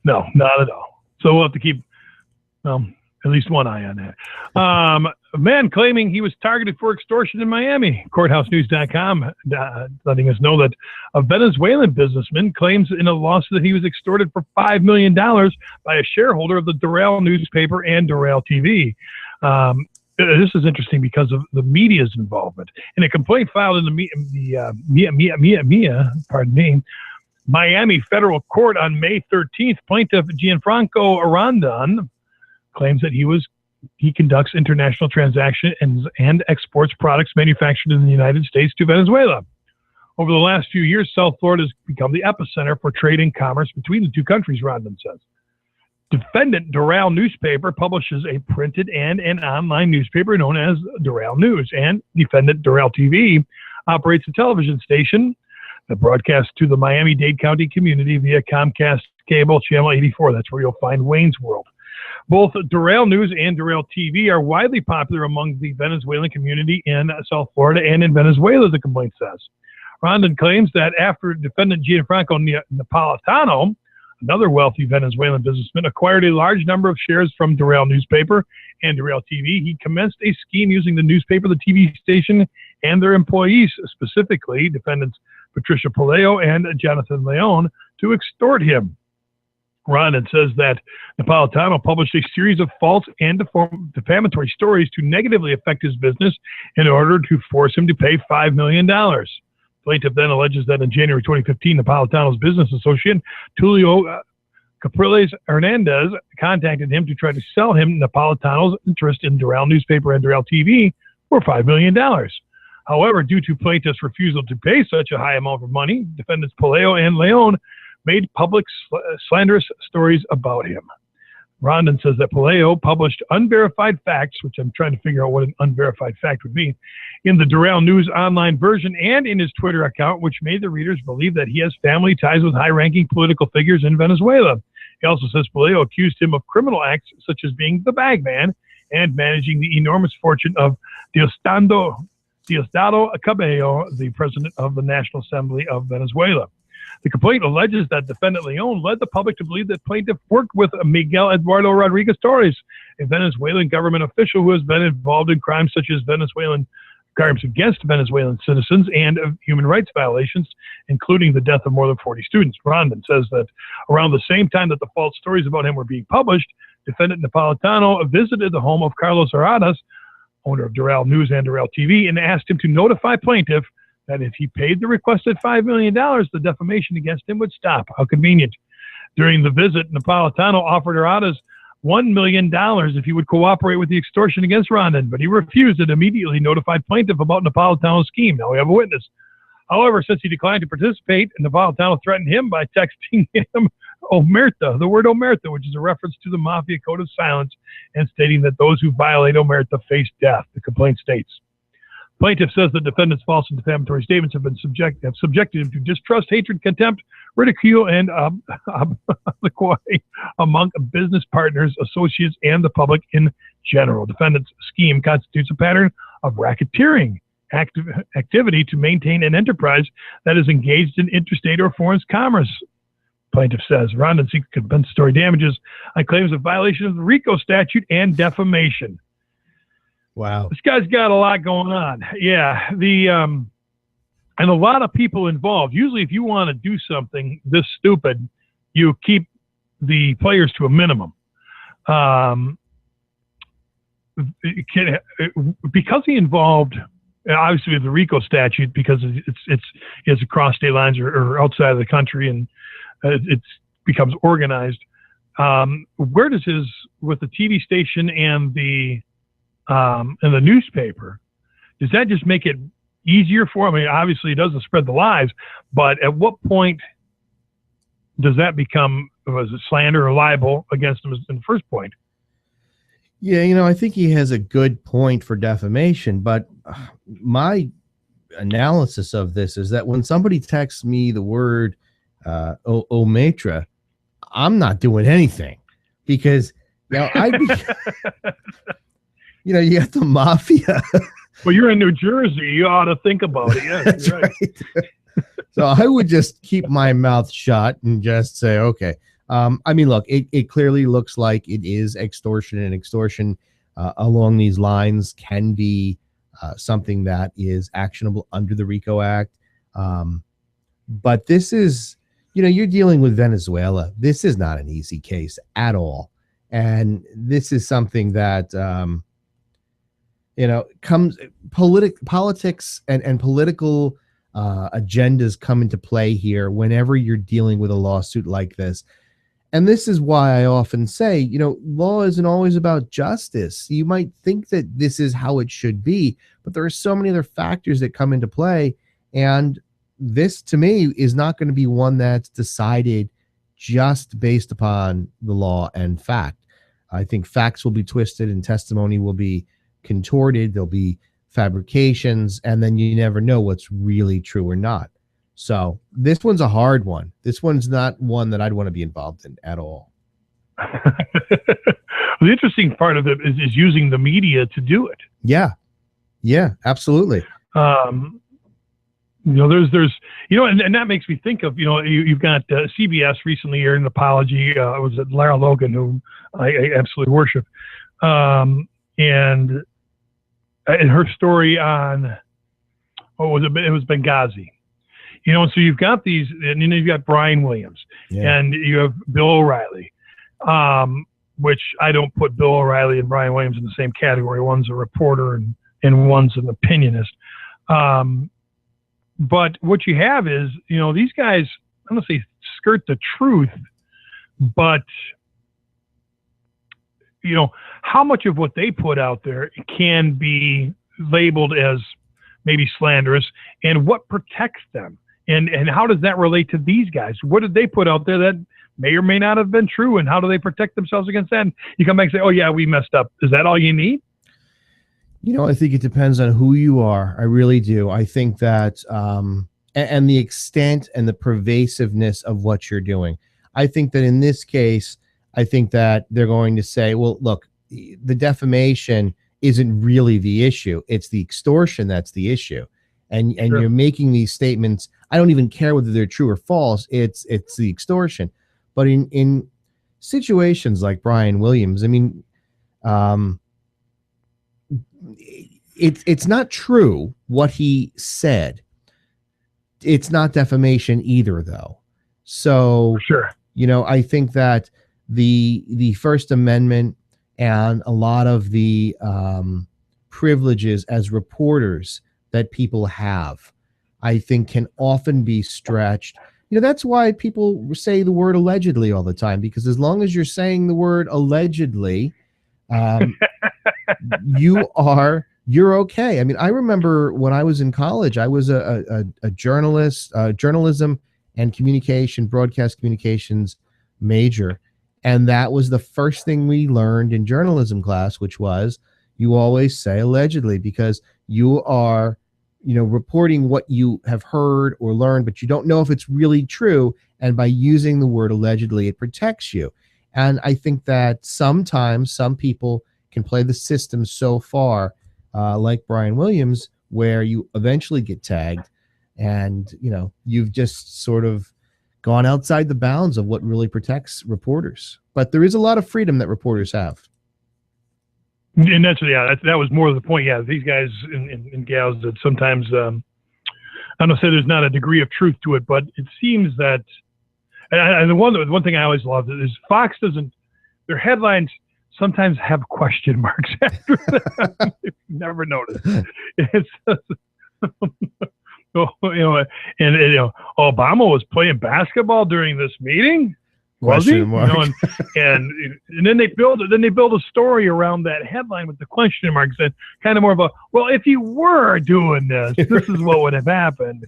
No, not at all. So we'll have to keep at least one eye on that. A man claiming he was targeted for extortion in Miami. CourthouseNews.com letting us know that a Venezuelan businessman claims in a lawsuit that he was extorted for $5 million by a shareholder of the Doral newspaper and Doral TV. This is interesting because of the media's involvement. In a complaint filed in the Miami federal court on May 13th, plaintiff Gianfranco Arandon claims that he conducts international transactions and exports products manufactured in the United States to Venezuela. Over the last few years, South Florida has become the epicenter for trade and commerce between the two countries, Rondon says. Defendant Doral newspaper publishes a printed and an online newspaper known as Doral News, and defendant Doral TV operates a television station that broadcasts to the Miami-Dade County community via Comcast Cable Channel 84. That's where you'll find Wayne's World. Both Doral News and Doral TV are widely popular among the Venezuelan community in South Florida and in Venezuela, the complaint says. Rondon claims that after defendant Gianfranco Napolitano, another wealthy Venezuelan businessman, acquired a large number of shares from Doral newspaper and Doral TV, he commenced a scheme using the newspaper, the TV station, and their employees, specifically defendants Patricia Palacio and Jonathan Leon, to extort him. Rondon says that Napolitano published a series of false and defamatory stories to negatively affect his business in order to force him to pay $5 million. Plaintiff then alleges that in January 2015, Napolitano's business associate, Tulio Capriles Hernandez, contacted him to try to sell him Napolitano's interest in Doral newspaper and Doral TV for $5 million. However, due to plaintiff's refusal to pay such a high amount of money, defendants Palacio and Leon made public slanderous stories about him. Rondon says that Palacio published unverified facts, which I'm trying to figure out what an unverified fact would mean, in the Doral News online version and in his Twitter account, which made the readers believe that he has family ties with high-ranking political figures in Venezuela. He also says Palacio accused him of criminal acts such as being the bag man and managing the enormous fortune of Diosdado Cabello, the president of the National Assembly of Venezuela. The complaint alleges that defendant Leon led the public to believe that plaintiff worked with Miguel Eduardo Rodriguez Torres, a Venezuelan government official who has been involved in crimes such as crimes against Venezuelan citizens and human rights violations, including the death of more than 40 students. Rondon says that around the same time that the false stories about him were being published, defendant Napolitano visited the home of Carlos Aradas, owner of Doral News and Doral TV, and asked him to notify plaintiff that if he paid the requested $5 million, the defamation against him would stop. How convenient. During the visit, Napolitano offered Aradas $1 million if he would cooperate with the extortion against Rondon, but he refused and immediately notified plaintiff about Napolitano's scheme. Now we have a witness. However, since he declined to participate, Napolitano threatened him by texting him omerta, the word omerta, which is a reference to the Mafia Code of Silence, and stating that those who violate omerta face death, the complaint states. Plaintiff says the defendant's false and defamatory statements have subjected him to distrust, hatred, contempt, ridicule, and obloquy among business partners, associates, and the public in general. Defendant's scheme constitutes a pattern of racketeering activity to maintain an enterprise that is engaged in interstate or foreign commerce. Plaintiff says Rondon seeks compensatory damages on claims of violation of the RICO statute and defamation. Wow. This guy's got a lot going on. Yeah. And a lot of people involved. Usually if you want to do something this stupid, you keep the players to a minimum. Because he involved, obviously with the RICO statute, because it's across state lines or outside of the country, and it becomes organized. Where does with the TV station and the newspaper, does that just make it easier for him? I mean, obviously it doesn't spread the lies, but at what point does that become, was it slander or libel against him in the first point? Yeah, I think he has a good point for defamation, but my analysis of this is that when somebody texts me the word ometra, I'm not doing anything, because I'd be you got the mafia. Well, you're in New Jersey. You ought to think about it. Yes, that's right. So I would just keep my mouth shut and just say, okay. I mean, look, it clearly looks like it is extortion, and extortion along these lines can be something that is actionable under the RICO Act. But this is, you're dealing with Venezuela. This is not an easy case at all. And this is something that, comes politics and political agendas come into play here whenever you're dealing with a lawsuit like this. And this is why I often say, law isn't always about justice. You might think that this is how it should be, but there are so many other factors that come into play. And this, to me, is not going to be one that's decided just based upon the law and fact. I think facts will be twisted and testimony will be contorted. There'll be fabrications, and then you never know what's really true or not. So this one's a hard one. This one's not one that I'd want to be involved in at all. The interesting part of it is using the media to do it. Yeah, absolutely. There's, and that makes me think of, you've got CBS recently aired an apology. Was it Lara Logan, who I absolutely worship, and her story on, what was it? It was Benghazi. So you've got these, and you've got Brian Williams, and you have Bill O'Reilly, which I don't put Bill O'Reilly and Brian Williams in the same category. One's a reporter and one's an opinionist. But what you have is, these guys, I'm going to say skirt the truth, but, how much of what they put out there can be labeled as maybe slanderous, and what protects them? And how does that relate to these guys? What did they put out there that may or may not have been true, and how do they protect themselves against that? And you come back and say, oh, yeah, we messed up. Is that all you need? I think it depends on who you are. I really do. I think that, and the extent and the pervasiveness of what you're doing. I think that in this case, I think that they're going to say, well, look, the defamation isn't really the issue. It's the extortion that's the issue. And sure, you're making these statements. I don't even care whether they're true or false. It's the extortion. But in situations like Brian Williams, I mean, it's not true what he said. It's not defamation either, though. So sure, I think that the First Amendment and a lot of the privileges as reporters that people have, I think, can often be stretched. that's why people say the word allegedly all the time, because as long as you're saying the word allegedly, um, you're okay. I mean, I remember when I was in college, I was a journalist, journalism and broadcast communications major. And that was the first thing we learned in journalism class, which was you always say allegedly, because you are, reporting what you have heard or learned, but you don't know if it's really true. And by using the word allegedly, it protects you. And I think that sometimes some people can play the system so far, like Brian Williams, where you eventually get tagged and, you've just sort of gone outside the bounds of what really protects reporters. But there is a lot of freedom that reporters have. And that was more of the point. Yeah, these guys and gals that sometimes, I don't say there's not a degree of truth to it, but it seems that, and the one thing I always loved is Fox their headlines sometimes have question marks after them. Never noticed. It's Obama was playing basketball during this meeting. Was he? And then they build a story around that headline with the question marks, and kind of more of a, well, if you were doing this is what would have happened.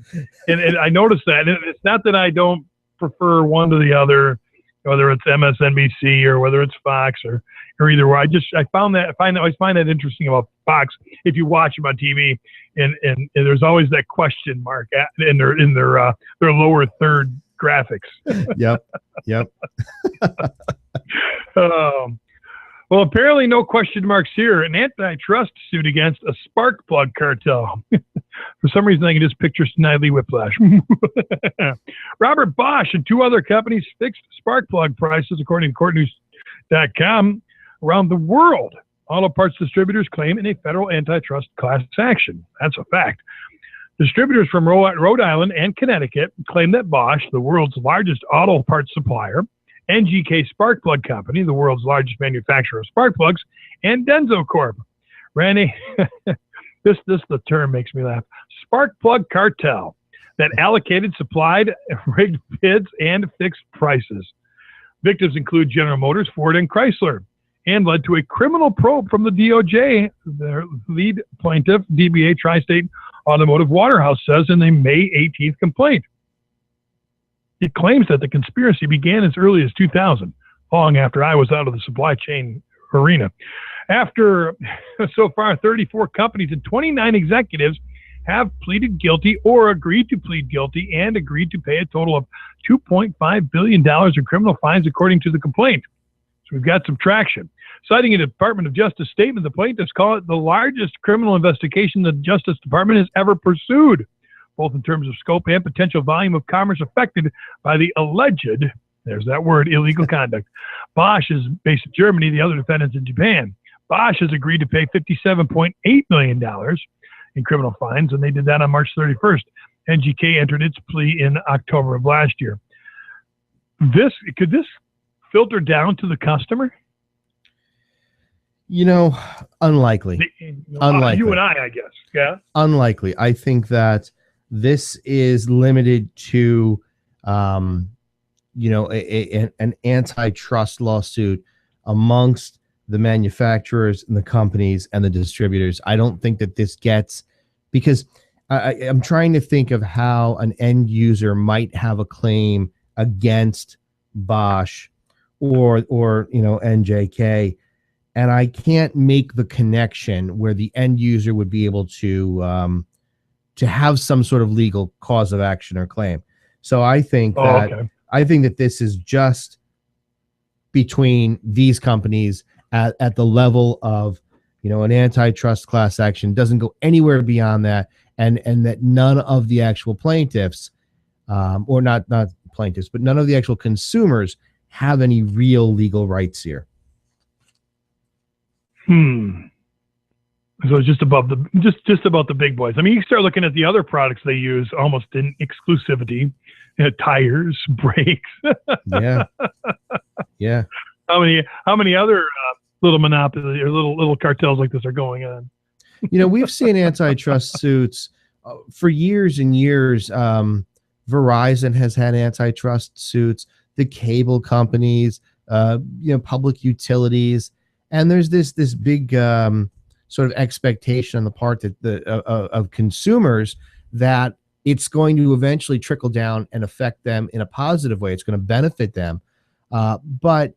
And I noticed that. And it's not that I don't prefer one to the other, whether it's MSNBC or whether it's Fox or either way. I always find that interesting about Fox. If you watch them on TV, and there's always that question mark in their lower third graphics. Yep. Well, apparently no question marks here. An antitrust suit against a spark plug cartel. For some reason, I can just picture Snidely Whiplash. Robert Bosch and two other companies fixed spark plug prices, according to courtnews.com, around the world. Auto parts distributors claim in a federal antitrust class action. That's a fact. Distributors from Rhode Island and Connecticut claim that Bosch, the world's largest auto parts supplier, NGK Spark Plug Company, the world's largest manufacturer of spark plugs, and Denso Corp. ran the term makes me laugh, spark plug cartel that allocated, supplied, rigged bids, and fixed prices. Victims include General Motors, Ford, and Chrysler, and led to a criminal probe from the DOJ. Their lead plaintiff, DBA Tri-State Automotive Waterhouse, says in a May 18th complaint. It claims that the conspiracy began as early as 2000, long after I was out of the supply chain arena. After, so far, 34 companies and 29 executives have pleaded guilty or agreed to plead guilty and agreed to pay a total of $2.5 billion in criminal fines, according to the complaint. So we've got some traction. Citing a Department of Justice statement, the plaintiffs call it the largest criminal investigation the Justice Department has ever pursued, both in terms of scope and potential volume of commerce affected by the alleged, there's that word, illegal conduct. Bosch is based in Germany, the other defendants in Japan. Bosch has agreed to pay $57.8 million in criminal fines, and they did that on March 31st. NGK entered its plea in October of last year. Could this filter down to the customer? Unlikely. Unlikely. You and I guess. Yeah. Unlikely. I think that this is limited to, an antitrust lawsuit amongst the manufacturers and the companies and the distributors. I don't think that this gets, because I'm trying to think of how an end user might have a claim against Bosch or NJK. And I can't make the connection where the end user would be able to have some sort of legal cause of action or claim. So I think that this is just between these companies at the level of, an antitrust class action. Doesn't go anywhere beyond that, and that none of the actual plaintiffs, or not plaintiffs, but none of the actual consumers have any real legal rights here. So it's just above just about the big boys. I mean, you start looking at the other products they use almost in exclusivity, tires, brakes. Yeah. How many other little monopoly or little cartels like this are going on? We've seen antitrust suits for years and years. Verizon has had antitrust suits, the cable companies, public utilities, and there's this big sort of expectation on the part of consumers that it's going to eventually trickle down and affect them in a positive way. It's going to benefit them, but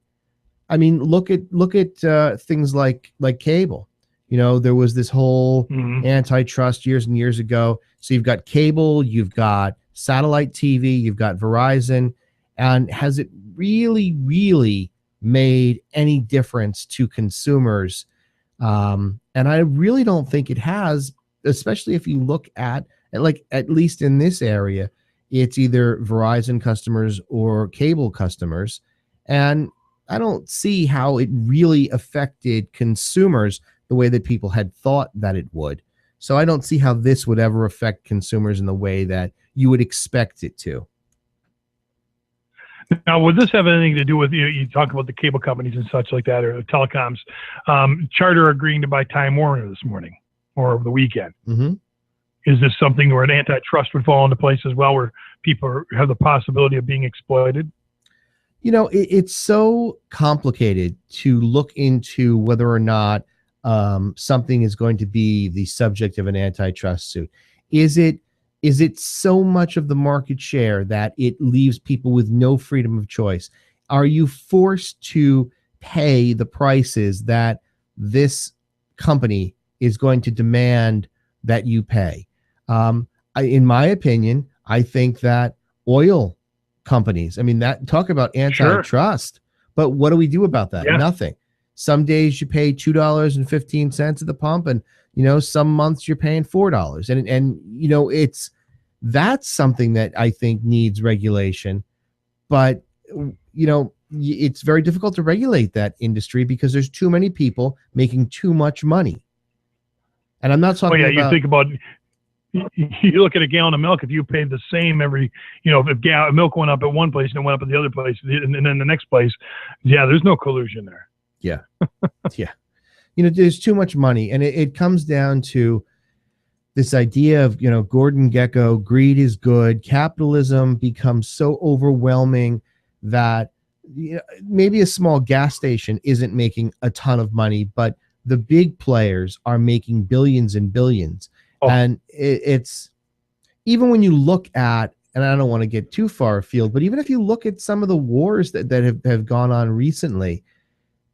I mean, look at things like cable. There was this whole antitrust years and years ago. So you've got cable, you've got satellite TV, you've got Verizon, and has it really, really made any difference to consumers? And I really don't think it has, especially if you look at least in this area, it's either Verizon customers or cable customers. And I don't see how it really affected consumers the way that people had thought that it would. So I don't see how this would ever affect consumers in the way that you would expect it to. Now, would this have anything to do with, you talk about the cable companies and such like that, or the telecoms, Charter agreeing to buy Time Warner this morning or over the weekend? Mm-hmm. Is this something where an antitrust would fall into place as well, where people have the possibility of being exploited? It's so complicated to look into whether or not something is going to be the subject of an antitrust suit. Is it so much of the market share that it leaves people with no freedom of choice? Are you forced to pay the prices that this company is going to demand that you pay? In my opinion, I think that oil companies, that talk about antitrust, but what do we do about that? Yeah. Nothing. Some days you pay $2.15 at the pump, and some months you're paying $4. And that's something that I think needs regulation, but it's very difficult to regulate that industry because there's too many people making too much money. And I'm not talking about. You think about. You look at a gallon of milk. If you paid the same every, if milk went up at one place and it went up at the other place, and then the next place, there's no collusion there. Yeah, yeah. There's too much money, and it comes down to this idea of Gordon Gekko. Greed is good. Capitalism becomes so overwhelming that maybe a small gas station isn't making a ton of money, but the big players are making billions and billions. Oh. And it's even when you look at, and I don't want to get too far afield, but even if you look at some of the wars that have gone on recently,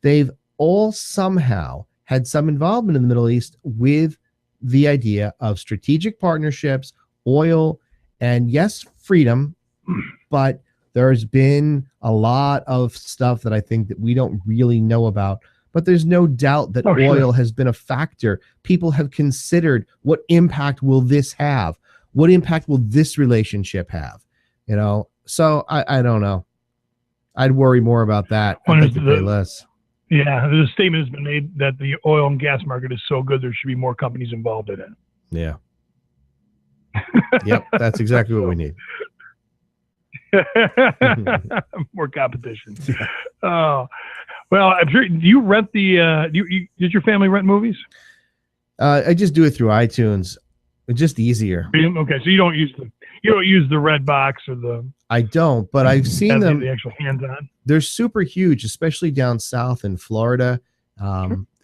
they've all somehow had some involvement in the Middle East with the idea of strategic partnerships, oil, and yes, freedom. But there's been a lot of stuff that I think that we don't really know about. But there's no doubt that oil has been a factor. People have considered, what impact will this have? What impact will this relationship have? So I don't know. I'd worry more about that. I think pay less. Yeah, the statement has been made that the oil and gas market is so good there should be more companies involved in it. Yeah. Yep, that's exactly what we need. More competition. Well, I'm sure. Do you rent did your family rent movies? I just do it through iTunes. It's just easier. Okay, so you don't use the Redbox or the. I don't, but I've seen them. The actual hands-on. They're super huge, especially down south in Florida.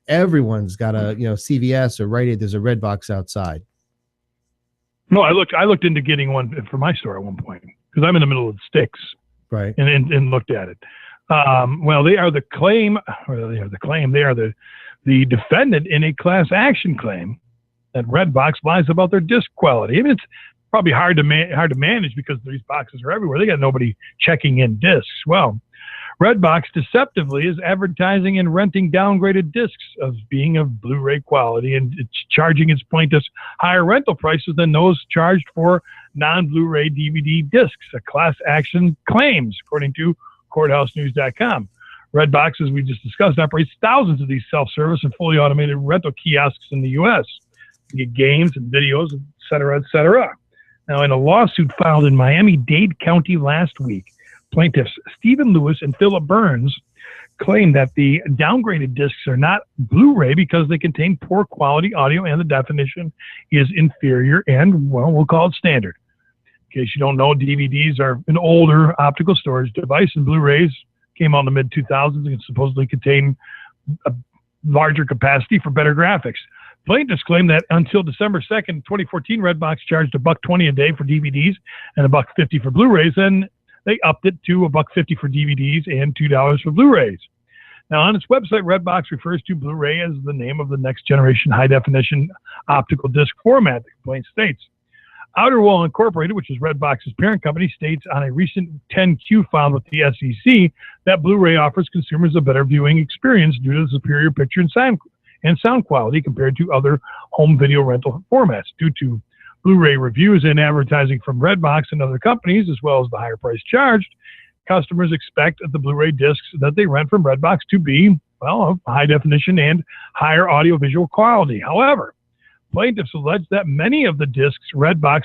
Everyone's got a CVS or Rite Aid. There's a Redbox outside. No, I looked into getting one for my store at one point because I'm in the middle of the sticks. Right. And looked at it. Well, they are the claim, or they are the claim. They are the defendant in a class action claim that Redbox lies about their disc quality. It's probably hard to manage because these boxes are everywhere. They got nobody checking in discs. Well, Redbox deceptively is advertising and renting downgraded discs as being of Blu-ray quality, and it's charging its plaintiffs higher rental prices than those charged for non-Blu-ray DVD discs. A class action claims, according to CourthouseNews.com. Redbox, as we just discussed, operates thousands of these self-service and fully automated rental kiosks in the U.S. You get games and videos, et cetera, et cetera. Now, in a lawsuit filed in Miami-Dade County last week, plaintiffs Stephen Lewis and Philip Burns claimed that the downgraded discs are not Blu-ray because they contain poor quality audio and the definition is inferior and, well, we'll call it standard. In case you don't know, DVDs are an older optical storage device, and Blu-rays came out in the mid-2000s and supposedly contain a larger capacity for better graphics. Plaintiffs claim that until December 2nd, 2014, Redbox charged $1.20 a day for DVDs and $1.50 for Blu-rays, and they upped it to $1.50 for DVDs and $2 for Blu-rays. Now, on its website, Redbox refers to Blu-ray as the name of the next generation high-definition optical disc format, the complaint states. Outer Wall Incorporated, which is Redbox's parent company, states on a recent 10Q filed with the SEC that Blu-ray offers consumers a better viewing experience due to the superior picture and sound quality compared to other home video rental formats. Due to Blu-ray reviews and advertising from Redbox and other companies, as well as the higher price charged, customers expect the Blu-ray discs that they rent from Redbox to be, well, of high definition and higher audiovisual quality. However, plaintiffs allege that many of the discs Redbox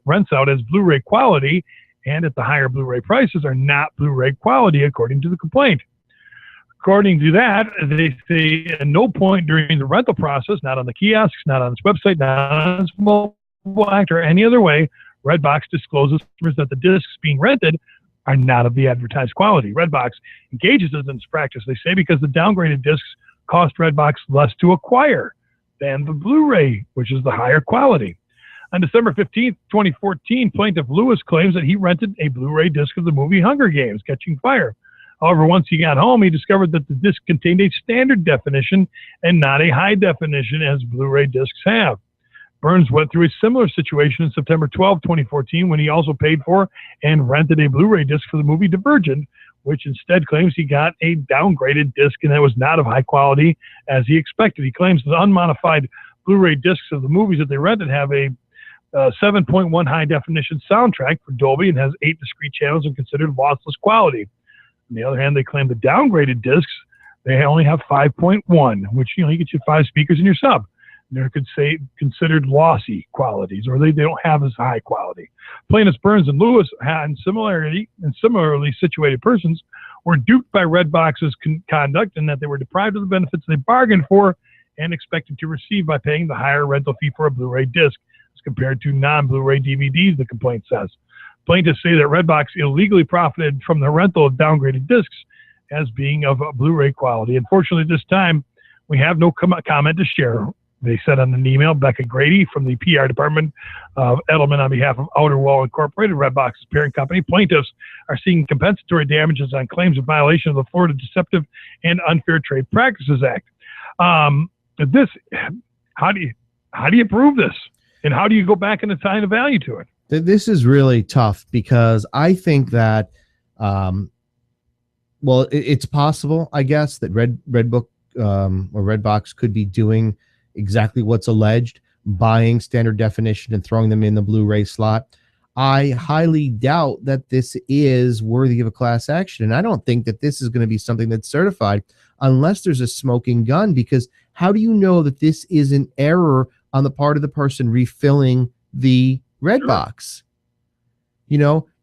rents out as Blu-ray quality and at the higher Blu-ray prices are not Blu-ray quality, according to the complaint. According to that, they say at no point during the rental process, not on the kiosks, not on its website, not on its mobile act or any other way, Redbox discloses that the discs being rented are not of the advertised quality. Redbox engages in this practice, they say, because the downgraded discs cost Redbox less to acquire than the Blu-ray, which is the higher quality. On December 15th, 2014, plaintiff Lewis claims that he rented a Blu-ray disc of the movie Hunger Games: Catching Fire. However, once he got home, he discovered that the disc contained a standard definition and not a high definition as Blu-ray discs have. Burns went through a similar situation in September 12, 2014, when he also paid for and rented a Blu-ray disc for the movie Divergent, which instead claims he got a downgraded disc and that was not of high quality as he expected. He claims the unmodified Blu-ray discs of the movies that they rented have a 7.1 high definition soundtrack for Dolby and has 8 discrete channels and considered lossless quality. On the other hand, they claim the downgraded discs, they only have 5.1, which, you get your 5 speakers in your sub. They're considered lossy qualities, or they don't have as high quality. Plaintiffs Burns and Lewis and similarly situated persons were duped by Redbox's conduct in that they were deprived of the benefits they bargained for and expected to receive by paying the higher rental fee for a Blu-ray disc as compared to non-Blu-ray DVDs, the complaint says. Plaintiffs say that Redbox illegally profited from the rental of downgraded discs as being of Blu-ray quality. Unfortunately, this time, we have no comment to share. They said on an email, Becca Grady from the PR department of Edelman on behalf of Outer Wall Incorporated, Redbox's parent company. Plaintiffs are seeking compensatory damages on claims of violation of the Florida Deceptive and Unfair Trade Practices Act. How do you prove this? And how do you go back and assign a value to it? This is really tough because I think that, it's possible, I guess, that Redbook or Redbox could be doing exactly what's alleged, buying standard definition and throwing them in the Blu-ray slot. I highly doubt that this is worthy of a class action. And I don't think that this is going to be something that's certified unless there's a smoking gun, because how do you know that this is an error on the part of the person refilling the Redbox?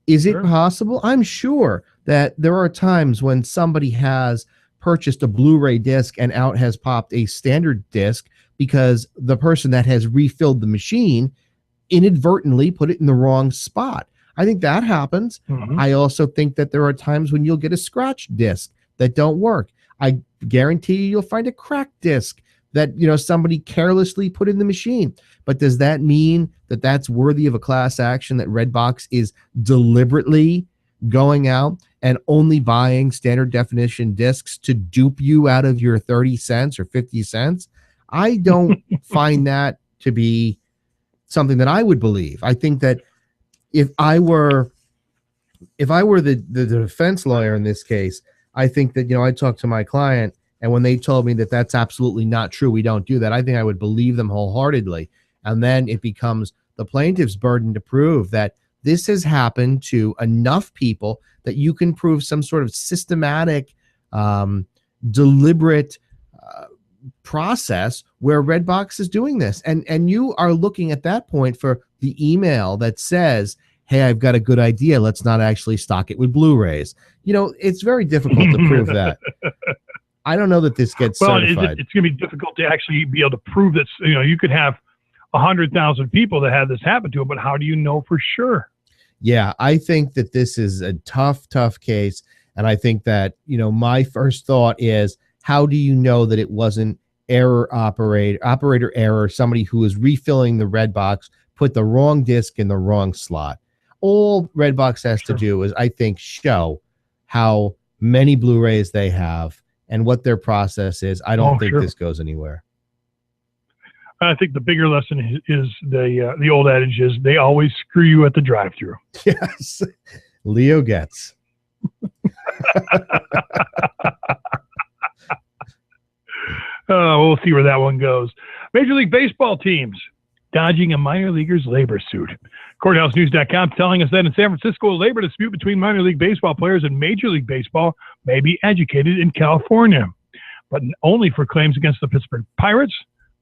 Is it possible? I'm sure that there are times when somebody has purchased a Blu-ray disc and out has popped a standard disc because the person that has refilled the machine inadvertently put it in the wrong spot. I think that happens. Mm-hmm. I also think that there are times when you'll get a scratch disc that don't work. I guarantee you'll find a cracked disc that somebody carelessly put in the machine. But does that mean that that's worthy of a class action, that Redbox is deliberately going out and only buying standard definition discs to dupe you out of your 30 cents or 50 cents? I don't find that to be something that I would believe. I think that if I were the defense lawyer in this case, I think that, I talked to my client, and when they told me that that's absolutely not true, we don't do that, I think I would believe them wholeheartedly. And then it becomes the plaintiff's burden to prove that this has happened to enough people that you can prove some sort of systematic, deliberate process where Redbox is doing this. And you are looking at that point for the email that says, hey, I've got a good idea. Let's not actually stock it with Blu-rays. It's very difficult to prove that. I don't know that this gets certified. It's going to be difficult to actually be able to prove that. You could have 100,000 people that had this happen to them, but how do you know for sure? Yeah, I think that this is a tough, tough case. And I think that, my first thought is, how do you know that it wasn't operator error, somebody who was refilling the Redbox, put the wrong disc in the wrong slot? All Redbox has to do is, I think, show how many Blu-rays they have and what their process is. I don't think this goes anywhere. I think the bigger lesson is the old adage is they always screw you at the drive-thru. Yes, Leo gets. We'll see where that one goes. Major League Baseball teams dodging a minor leaguer's labor suit. CourthouseNews.com telling us that in San Francisco, a labor dispute between minor league baseball players and Major League Baseball may be educated in California, but only for claims against the Pittsburgh Pirates,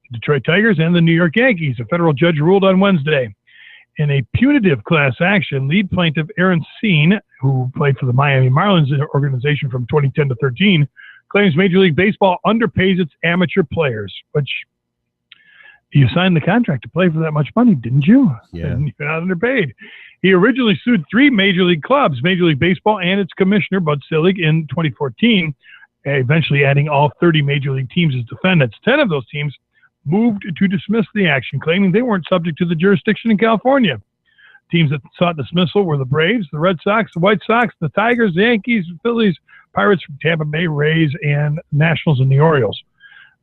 the Detroit Tigers, and the New York Yankees. A federal judge ruled on Wednesday. In a punitive class action, lead plaintiff Aaron Seen, who played for the Miami Marlins organization from 2010 to 13, claims Major League Baseball underpays its amateur players, which you signed the contract to play for that much money, didn't you? Yeah. And you're not underpaid. He originally sued 3 Major League clubs, Major League Baseball and its commissioner, Bud Selig, in 2014, eventually adding all 30 Major League teams as defendants. 10 of those teams moved to dismiss the action, claiming they weren't subject to the jurisdiction in California. Teams that sought dismissal were the Braves, the Red Sox, the White Sox, the Tigers, the Yankees, the Phillies, Pirates from Tampa Bay, Rays, and Nationals and the Orioles.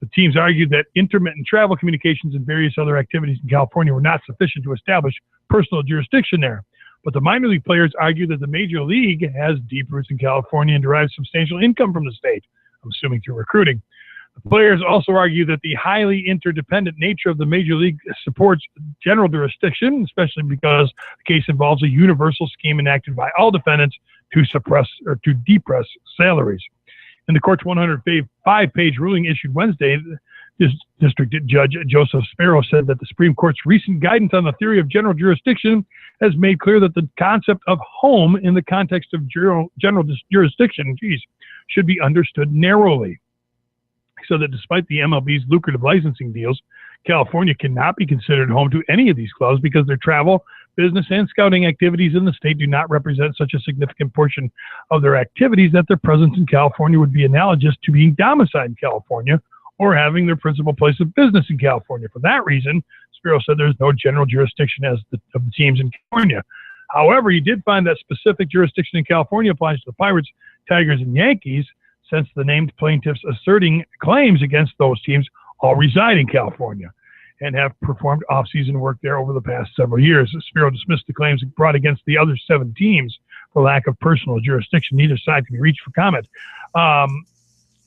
The teams argued that intermittent travel communications and various other activities in California were not sufficient to establish personal jurisdiction there. But the minor league players argued that the Major League has deep roots in California and derives substantial income from the state, I'm assuming through recruiting. The players also argue that the highly interdependent nature of the Major League supports general jurisdiction, especially because the case involves a universal scheme enacted by all defendants to suppress or to depress salaries. In the court's 105-page ruling issued Wednesday, District Judge Joseph Sparrow said that the Supreme Court's recent guidance on the theory of general jurisdiction has made clear that the concept of home in the context of general jurisdiction should be understood narrowly. So that despite the MLB's lucrative licensing deals, California cannot be considered home to any of these clubs because their travel, business, and scouting activities in the state do not represent such a significant portion of their activities that their presence in California would be analogous to being domiciled in California or having their principal place of business in California. For that reason, Spiro said there's no general jurisdiction of the teams in California. However, he did find that specific jurisdiction in California applies to the Pirates, Tigers, and Yankees, since the named plaintiffs asserting claims against those teams all reside in California and have performed off-season work there over the past several years. Spiro dismissed the claims brought against the other 7 teams for lack of personal jurisdiction. Neither side can be reached for comment.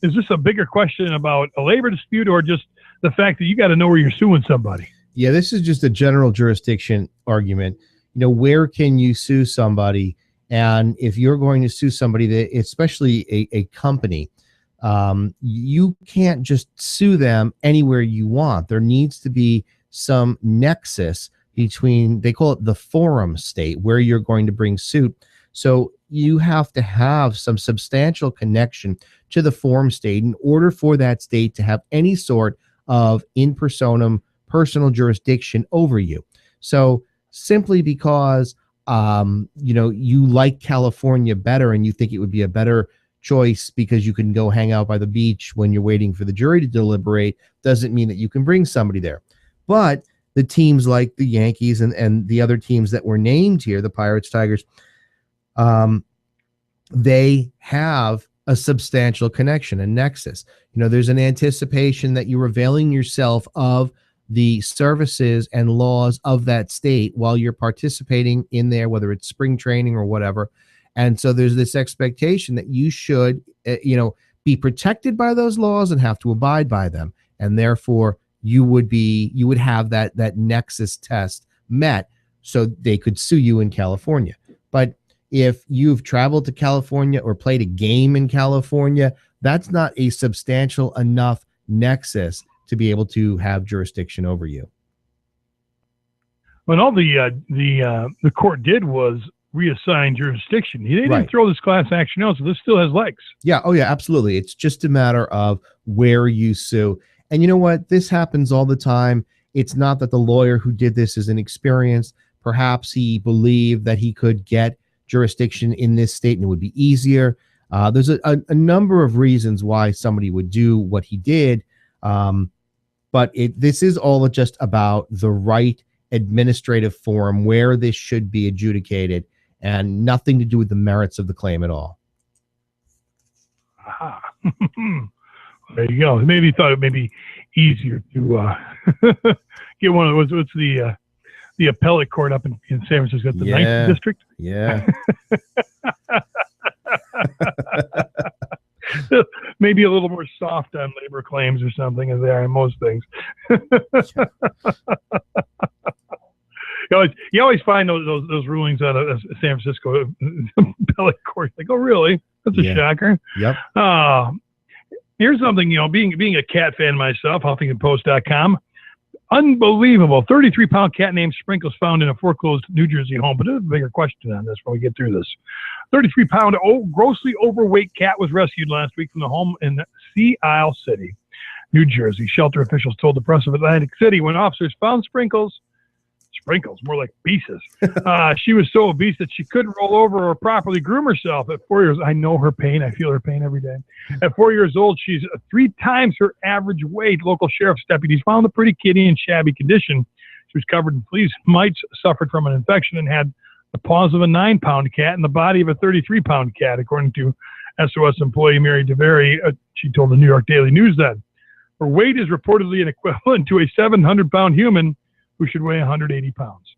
Is this a bigger question about a labor dispute or just the fact that you got to know where you're suing somebody? Yeah, this is just a general jurisdiction argument. Where can you sue somebody? And if you're going to sue somebody, that, especially a company, you can't just sue them anywhere you want. There needs to be some nexus between, they call it the forum state, where you're going to bring suit. So you have to have some substantial connection to the forum state in order for that state to have any sort of in personam personal jurisdiction over you. So simply because you like California better and you think it would be a better choice because you can go hang out by the beach when you're waiting for the jury to deliberate doesn't mean that you can bring somebody there. But the teams like the Yankees and the other teams that were named here, the Pirates, Tigers, they have a substantial connection, a nexus. There's an anticipation that you're availing yourself of the services and laws of that state while you're participating in there, whether it's spring training or whatever. And so there's this expectation that you should, be protected by those laws and have to abide by them. And therefore you would have that nexus test met so they could sue you in California. But if you've traveled to California or played a game in California, that's not a substantial enough nexus to be able to have jurisdiction over you. But all the court did was reassign jurisdiction. They didn't throw this class action out, so this still has legs. Yeah. Oh, yeah, absolutely. It's just a matter of where you sue. And you know what? This happens all the time. It's not that the lawyer who did this is inexperienced, Perhaps he believed that he could get jurisdiction in this state and it would be easier. There's a number of reasons why somebody would do what he did. But this is all just about the right administrative forum where this should be adjudicated, and nothing to do with the merits of the claim at all. Aha. There you go. Maybe he thought it may be easier to get one of those. What's the appellate court up in San Francisco, the Ninth District? Yeah. Maybe a little more soft on labor claims or something, as they are in most things. You always find those rulings out of San Francisco appellate court. Like, oh, really? That's a shocker. Yep. Here's something, being a cat fan myself, HuffingtonPost.com. Unbelievable. 33-pound cat named Sprinkles found in a foreclosed New Jersey home. But there's a bigger question on this when we get through this. 33-pound grossly overweight cat was rescued last week from the home in Sea Isle City, New Jersey. Shelter officials told the press of Atlantic City when officers found Sprinkles, more like Beezus. She was so obese that she couldn't roll over or properly groom herself. At 4 years, I know her pain. I feel her pain every day. At 4 years old, she's 3 times her average weight. Local sheriff's deputies found the pretty kitty in shabby condition. She was covered in fleas, mites, suffered from an infection, and had the paws of a 9-pound cat and the body of a 33-pound cat, according to SOS employee Mary DeVary. She told the New York Daily News that her weight is reportedly an equivalent to a 700-pound human who should weigh 180 pounds.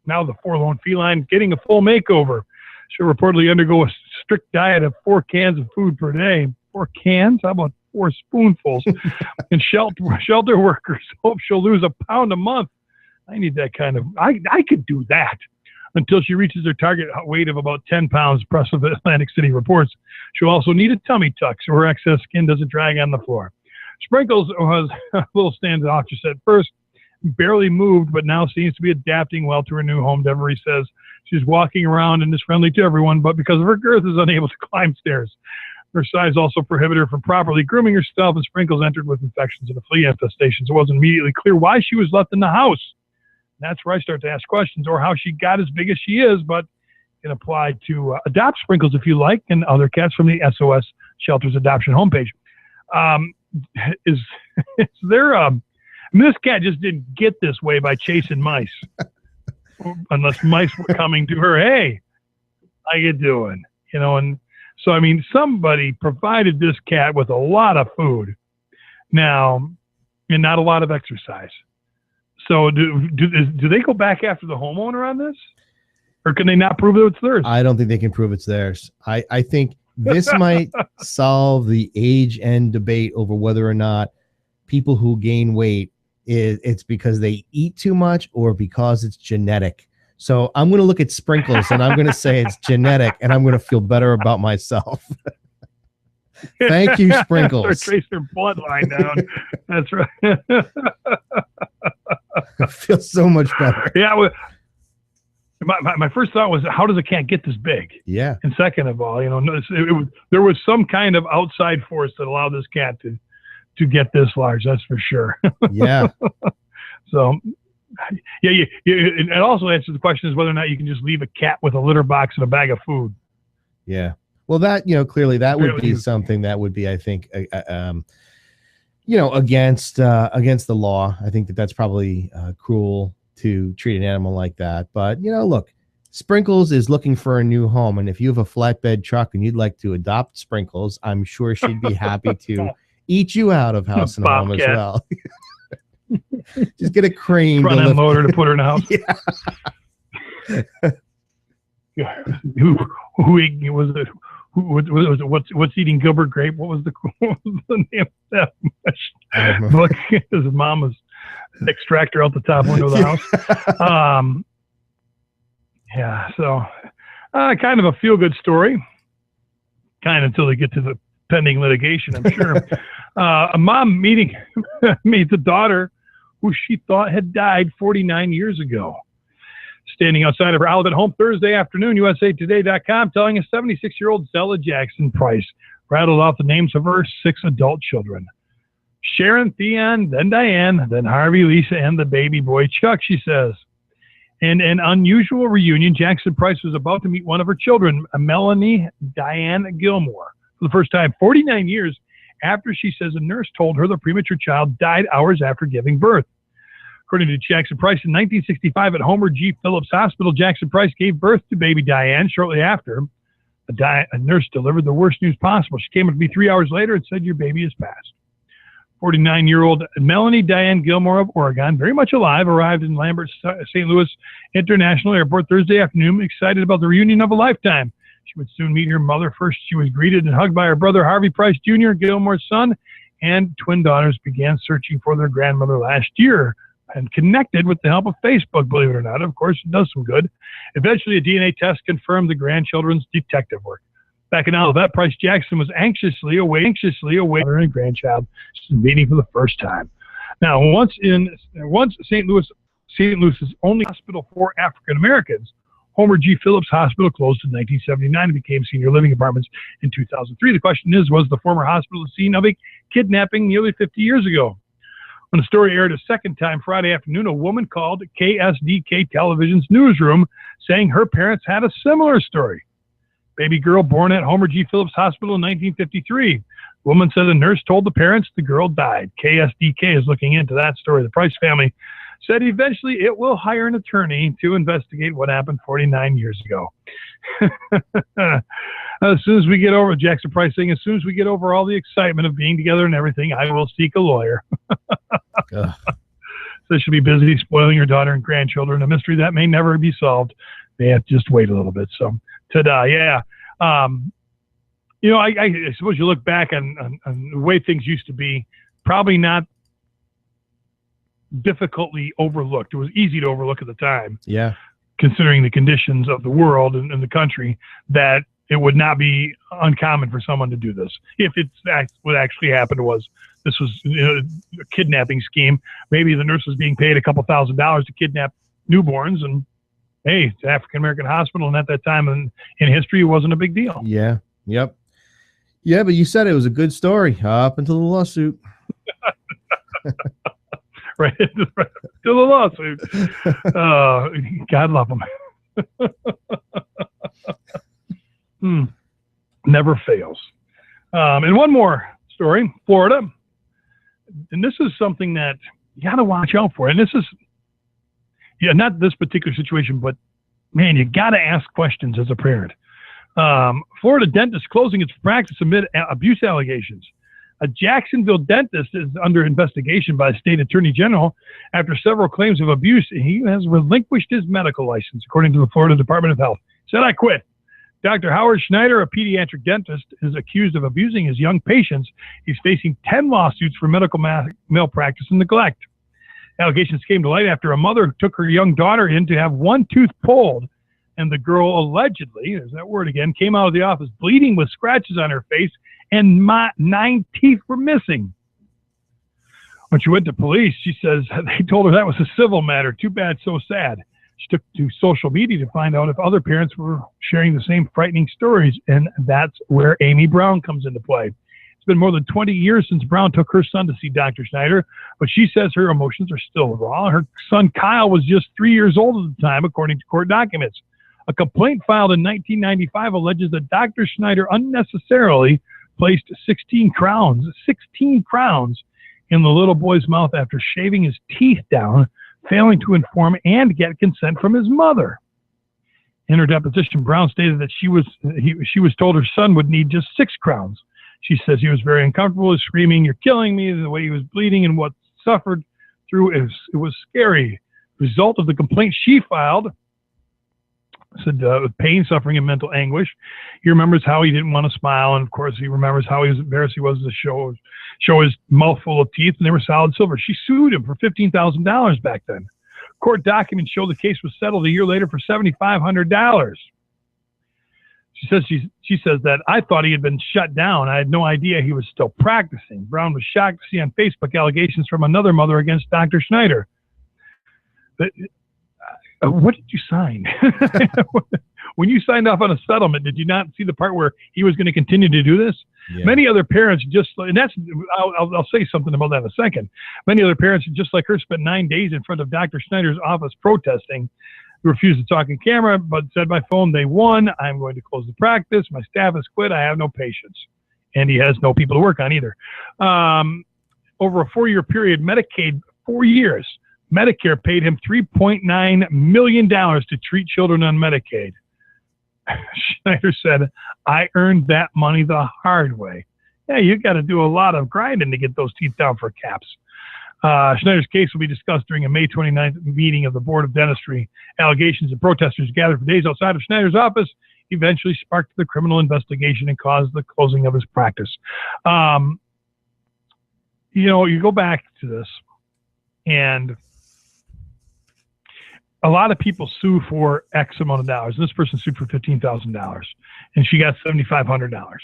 Now the forlorn feline getting a full makeover. She'll reportedly undergo a strict diet of 4 cans of food per day. 4 cans? How about 4 spoonfuls? And shelter workers hope she'll lose a pound a month. I need that kind of... I could do that until she reaches her target weight of about 10 pounds, Press of Atlantic City reports. She'll also need a tummy tuck so her excess skin doesn't drag on the floor. Sprinkles was a little standoffish at first, barely moved, but now seems to be adapting well to her new home. DeVary says she's walking around and is friendly to everyone, but because of her girth is unable to climb stairs. Her size also prohibited her from properly grooming herself, and Sprinkles entered with infections and a flea infestation, so it wasn't immediately clear why she was left in the house. And that's where I start to ask questions, or how she got as big as she is, but can apply to adopt Sprinkles if you like, and other cats from the SOS Shelters adoption homepage. Is there this cat just didn't get this way by chasing mice, unless mice were coming to her. Hey, how you doing? And so, I mean, somebody provided this cat with a lot of food now and not a lot of exercise. So do they go back after the homeowner on this? Or can they not prove that it's theirs? I don't think they can prove it's theirs. I think this might solve the age-end debate over whether or not people who gain weight, it's because they eat too much or because it's genetic. So I'm going to look at Sprinkles and I'm going to say it's genetic, and I'm going to feel better about myself. Thank you, Sprinkles. Or trace their bloodline down. That's right. I feel so much better. Yeah. Well, my first thought was, how does a cat get this big? Yeah. And second of all, there was some kind of outside force that allowed this cat to get this large. That's for sure. Yeah. So, yeah. And it also answers the question is whether or not you can just leave a cat with a litter box and a bag of food. Yeah. Well, that, clearly that would be something that would be, I think, against the law. I think that's probably cruel to treat an animal like that. But, look, Sprinkles is looking for a new home. And if you have a flatbed truck and you'd like to adopt Sprinkles, I'm sure she'd be happy to eat you out of house and home as well. Just get a crane. Front end loader to put her in a house. Yeah. Who was it? What's eating Gilbert Grape? What was the name of that book? His mama's extractor out the top window of the house. Yeah, so kind of a feel-good story. Kind of until they get to the pending litigation, I'm sure. A mom meets a daughter who she thought had died 49 years ago. Standing outside of her Alabama home Thursday afternoon, USAtoday.com telling a 76-year-old Zella Jackson Price rattled off the names of her 6 adult children. Sharon, Theon, then Diane, then Harvey, Lisa, and the baby boy Chuck, she says. In an unusual reunion, Jackson Price was about to meet one of her children, Melanie Diane Gilmore, for the first time 49 years after she says a nurse told her the premature child died hours after giving birth. According to Jackson Price, in 1965 at Homer G. Phillips Hospital, Jackson Price gave birth to baby Diane. Shortly after, a nurse delivered the worst news possible. She came up to me 3 hours later and said, "Your baby has passed." 49-year-old Melanie Diane Gilmore of Oregon, very much alive, arrived in Lambert St. Louis International Airport Thursday afternoon, excited about the reunion of a lifetime. She would soon meet her mother. First, she was greeted and hugged by her brother, Harvey Price Jr., Gilmore's son, and twin daughters began searching for their grandmother last year and connected with the help of Facebook, believe it or not. Of course, it does some good. Eventually, a DNA test confirmed the grandchildren's detective work. Back in Olivet, Price Jackson was anxiously awaiting her grandchild meeting for the first time. Now, once St. Louis's only hospital for African Americans, Homer G. Phillips Hospital closed in 1979 and became senior living apartments in 2003. The question is, was the former hospital the scene of a kidnapping nearly 50 years ago? When the story aired a second time Friday afternoon, a woman called KSDK Television's newsroom saying her parents had a similar story. Baby girl born at Homer G. Phillips Hospital in 1953. The woman said a nurse told the parents the girl died. KSDK is looking into that story. The Price family said eventually it will hire an attorney to investigate what happened 49 years ago. As soon as we get over, Jackson Price saying, as soon as we get over all the excitement of being together and everything, I will seek a lawyer. So she'll be busy spoiling her daughter and grandchildren, a mystery that may never be solved. They have to just wait a little bit. So, ta-da, yeah. I suppose you look back on the way things used to be, probably not difficultly overlooked. It was easy to overlook at the time. Yeah. Considering the conditions of the world and the country, that it would not be uncommon for someone to do this. If what actually happened this was a kidnapping scheme. Maybe the nurse was being paid a couple $1,000s to kidnap newborns, and hey, it's an African-American hospital, and at that time in history, it wasn't a big deal. Yeah. Yep. Yeah, but you said it was a good story up until the lawsuit. Right to the lawsuit. God love them. Never fails. And one more story, Florida. And this is something that you got to watch out for. And this is, not this particular situation, but man, you got to ask questions as a parent. Florida dentist closing its practice amid abuse allegations. A Jacksonville dentist is under investigation by the state attorney general after several claims of abuse. He has relinquished his medical license, according to the Florida Department of Health. Said, I quit. Dr. Howard Schneider, a pediatric dentist, is accused of abusing his young patients. He's facing 10 lawsuits for medical malpractice and neglect. Allegations came to light after a mother took her young daughter in to have one tooth pulled, and the girl allegedly, there's that word again, came out of the office bleeding with scratches on her face, and 9 teeth were missing. When she went to police, she says they told her that was a civil matter. Too bad, so sad. She took to social media to find out if other parents were sharing the same frightening stories, and that's where Amy Brown comes into play. It's been more than 20 years since Brown took her son to see Dr. Schneider, but she says her emotions are still raw. Her son Kyle was just 3 years old at the time, according to court documents. A complaint filed in 1995 alleges that Dr. Schneider unnecessarily placed 16 crowns in the little boy's mouth after shaving his teeth down, failing to inform and get consent from his mother. In her deposition, Brown stated that she was told her son would need just 6 crowns. She says he was very uncomfortable, screaming, "You're killing me," the way he was bleeding and what suffered through it was scary. Result of the complaint she filed, said with pain, suffering, and mental anguish. He remembers how he didn't want to smile, and of course he remembers how embarrassed he was to show his mouth full of teeth, and they were solid silver. She sued him for $15,000 back then. Court documents show the case was settled a year later for $7,500. She says that I thought he had been shut down. I had no idea he was still practicing. Brown was shocked to see on Facebook allegations from another mother against Dr. Schneider. But what did you sign? When you signed off on a settlement, did you not see the part where he was going to continue to do this? Yeah. Many other parents I'll say something about that in a second. Many other parents, just like her, spent 9 days in front of Dr. Schneider's office protesting. who refused to talk on camera, but said by phone they won. I'm going to close the practice. My staff has quit. I have no patience. And he has no people to work on either. Over a 4-year period, Medicaid, 4 years, Medicare paid him $3.9 million to treat children on Medicaid. Schneider said, I earned that money the hard way. Yeah, you got to do a lot of grinding to get those teeth down for caps. Schneider's case will be discussed during a May 29th meeting of the Board of Dentistry. Allegations and protesters gathered for days outside of Schneider's office eventually sparked the criminal investigation and caused the closing of his practice. You know, you go back to this, and a lot of people sue for X amount of dollars. This person sued for $15,000, and she got $7,500.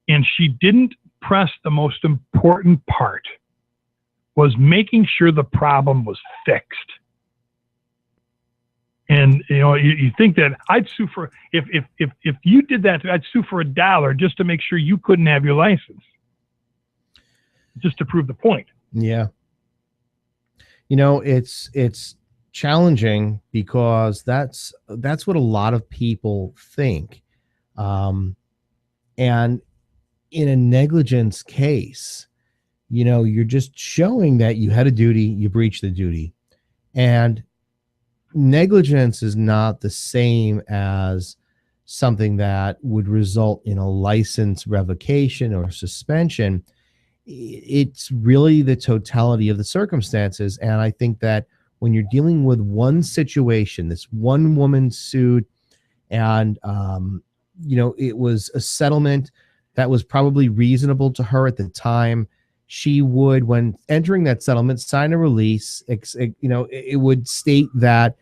And she didn't press the most important part, was making sure the problem was fixed. And you know, you think that I'd sue for, if you did that, I'd sue for $1 just to make sure you couldn't have your license, just to prove the point. Yeah. You know, it's challenging because that's what a lot of people think. And in a negligence case, you know, you're just showing that you had a duty, you breached the duty. And negligence is not the same as something that would result in a license revocation or suspension. It's really the totality of the circumstances. And I think that when you're dealing with one situation, this one woman sued, and, you know, it was a settlement that was probably reasonable to her at the time. She would, when entering that settlement, sign a release. You know, it would state that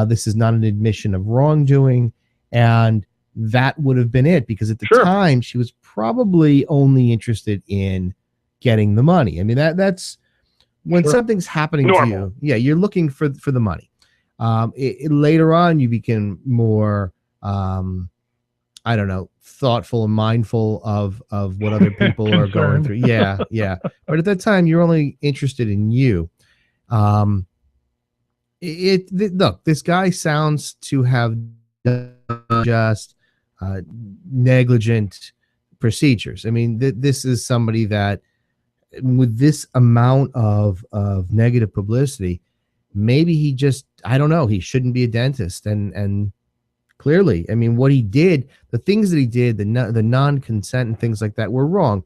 this is not an admission of wrongdoing, and that would have been it, because at the time she was probably only interested in getting the money. I mean, that's when something's happening to you. Yeah, you're looking for the money. Later on, you become more, I don't know, thoughtful and mindful of what other people are going through. Yeah, yeah. But at that time, you're only interested in you. Look, this guy sounds to have done just negligent procedures. I mean, this is somebody that, with this amount of negative publicity, maybe he just, I don't know, he shouldn't be a dentist. And clearly, I mean, what he did, the things that he did, the non-consent and things like that were wrong.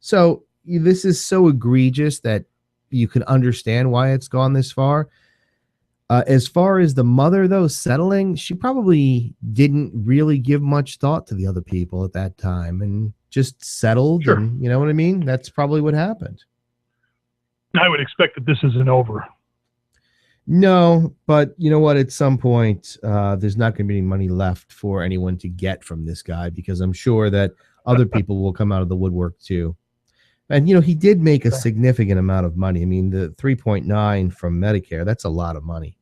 So this is so egregious that you can understand why it's gone this far. As far as the mother, though, settling, she probably didn't really give much thought to the other people at that time and just settled. And, you know what I mean? That's probably what happened. I would expect that this isn't over. No, but you know what? At some point, there's not going to be any money left for anyone to get from this guy, because I'm sure that other people will come out of the woodwork too. And, you know, he did make a significant amount of money. I mean, the 3.9 from Medicare, that's a lot of money.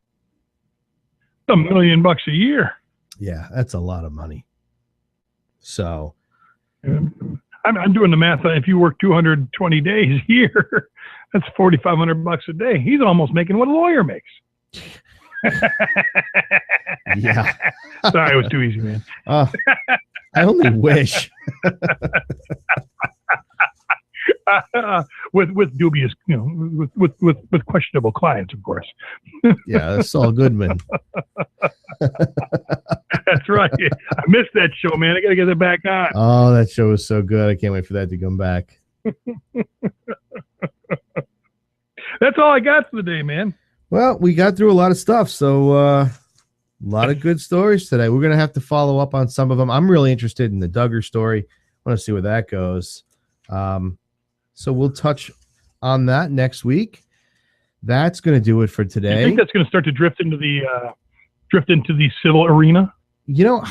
$1 million a year. Yeah, that's a lot of money. So I'm doing the math. If you work 220 days a year, that's $4,500 a day. He's almost making what a lawyer makes. Yeah. Sorry, it was too easy, man. I only wish. With dubious, you know, with questionable clients, of course. Yeah, that's Saul Goodman. That's right. I missed that show, man. I got to get it back on. Oh, that show was so good. I can't wait for that to come back. That's all I got for the day, man. Well, we got through a lot of stuff, so a lot of good stories today. We're going to have to follow up on some of them. I'm really interested in the Duggar story. I want to see where that goes. So we'll touch on that next week. That's going to do it for today. I think that's going to start to drift into the civil arena. You know,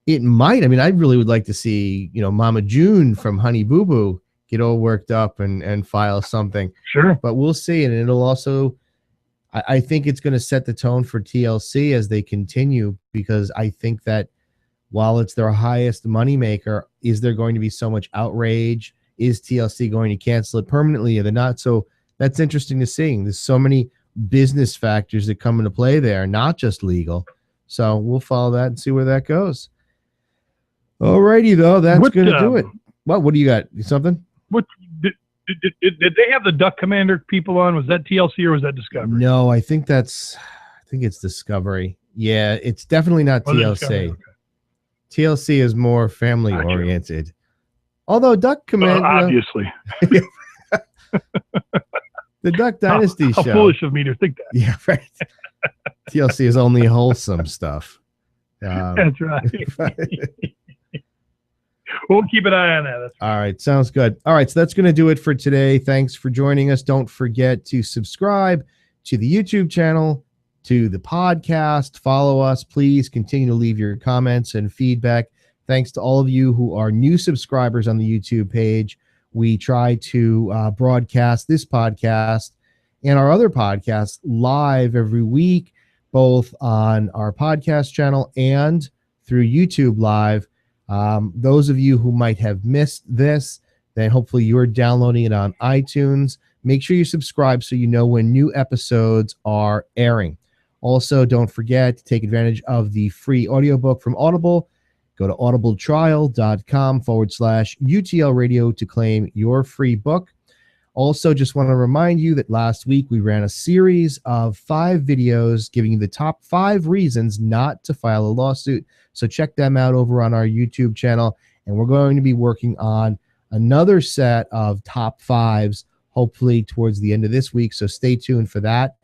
it might. I mean, I really would like to see, you know, Mama June from Honey Boo Boo get all worked up and file something. Sure. But we'll see. And it'll also, I think it's going to set the tone for TLC as they continue, because I think that while it's their highest moneymaker, is there going to be so much outrage? Is TLC going to cancel it permanently or they're not? So that's interesting to see. There's so many business factors that come into play there, not just legal. So we'll follow that and see where that goes. Alrighty, though, that's going to do it. What do you got? Something? What did they have the Duck Commander people on? Was that TLC or was that Discovery? No, I think it's Discovery. Yeah, it's definitely not TLC. Okay. TLC is more family oriented. Although Duck Commander, obviously, the Duck Dynasty show. How foolish of me to think that. Yeah, right. TLC is only wholesome stuff. That's right. We'll keep an eye on that. That's right. All right, sounds good. All right, so that's going to do it for today. Thanks for joining us. Don't forget to subscribe to the YouTube channel, to the podcast. Follow us. Please continue to leave your comments and feedback. Thanks to all of you who are new subscribers on the YouTube page. We try to broadcast this podcast and our other podcasts live every week, both on our podcast channel and through YouTube Live. Those of you who might have missed this, then hopefully you're downloading it on iTunes. Make sure you subscribe so you know when new episodes are airing. Also, don't forget to take advantage of the free audiobook from Audible. Go to audibletrial.com/UTL radio to claim your free book. Also, just want to remind you that last week we ran a series of 5 videos giving you the top 5 reasons not to file a lawsuit. So check them out over on our YouTube channel. And we're going to be working on another set of top 5s, hopefully towards the end of this week. So stay tuned for that.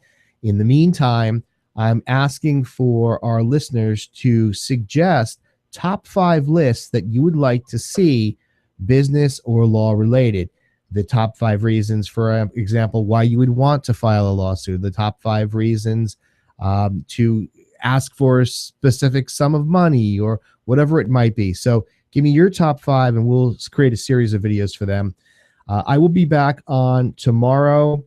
In the meantime, I'm asking for our listeners to suggest top 5 lists that you would like to see, business or law related. The top 5 reasons, for example, why you would want to file a lawsuit, the top 5 reasons to ask for a specific sum of money or whatever it might be. So give me your top 5 and we'll create a series of videos for them. I will be back on tomorrow,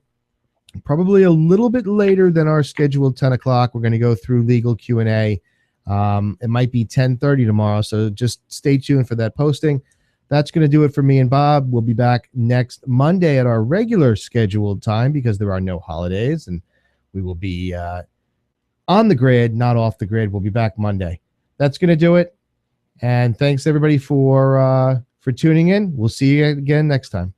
probably a little bit later than our scheduled 10 o'clock. We're going to go through legal Q&A. It might be 10:30 tomorrow, so just stay tuned for that posting. That's going to do it for me and Bob. We'll be back next Monday at our regular scheduled time because there are no holidays, and we will be on the grid, not off the grid. We'll be back Monday. That's going to do it. And thanks everybody for tuning in. We'll see you again next time.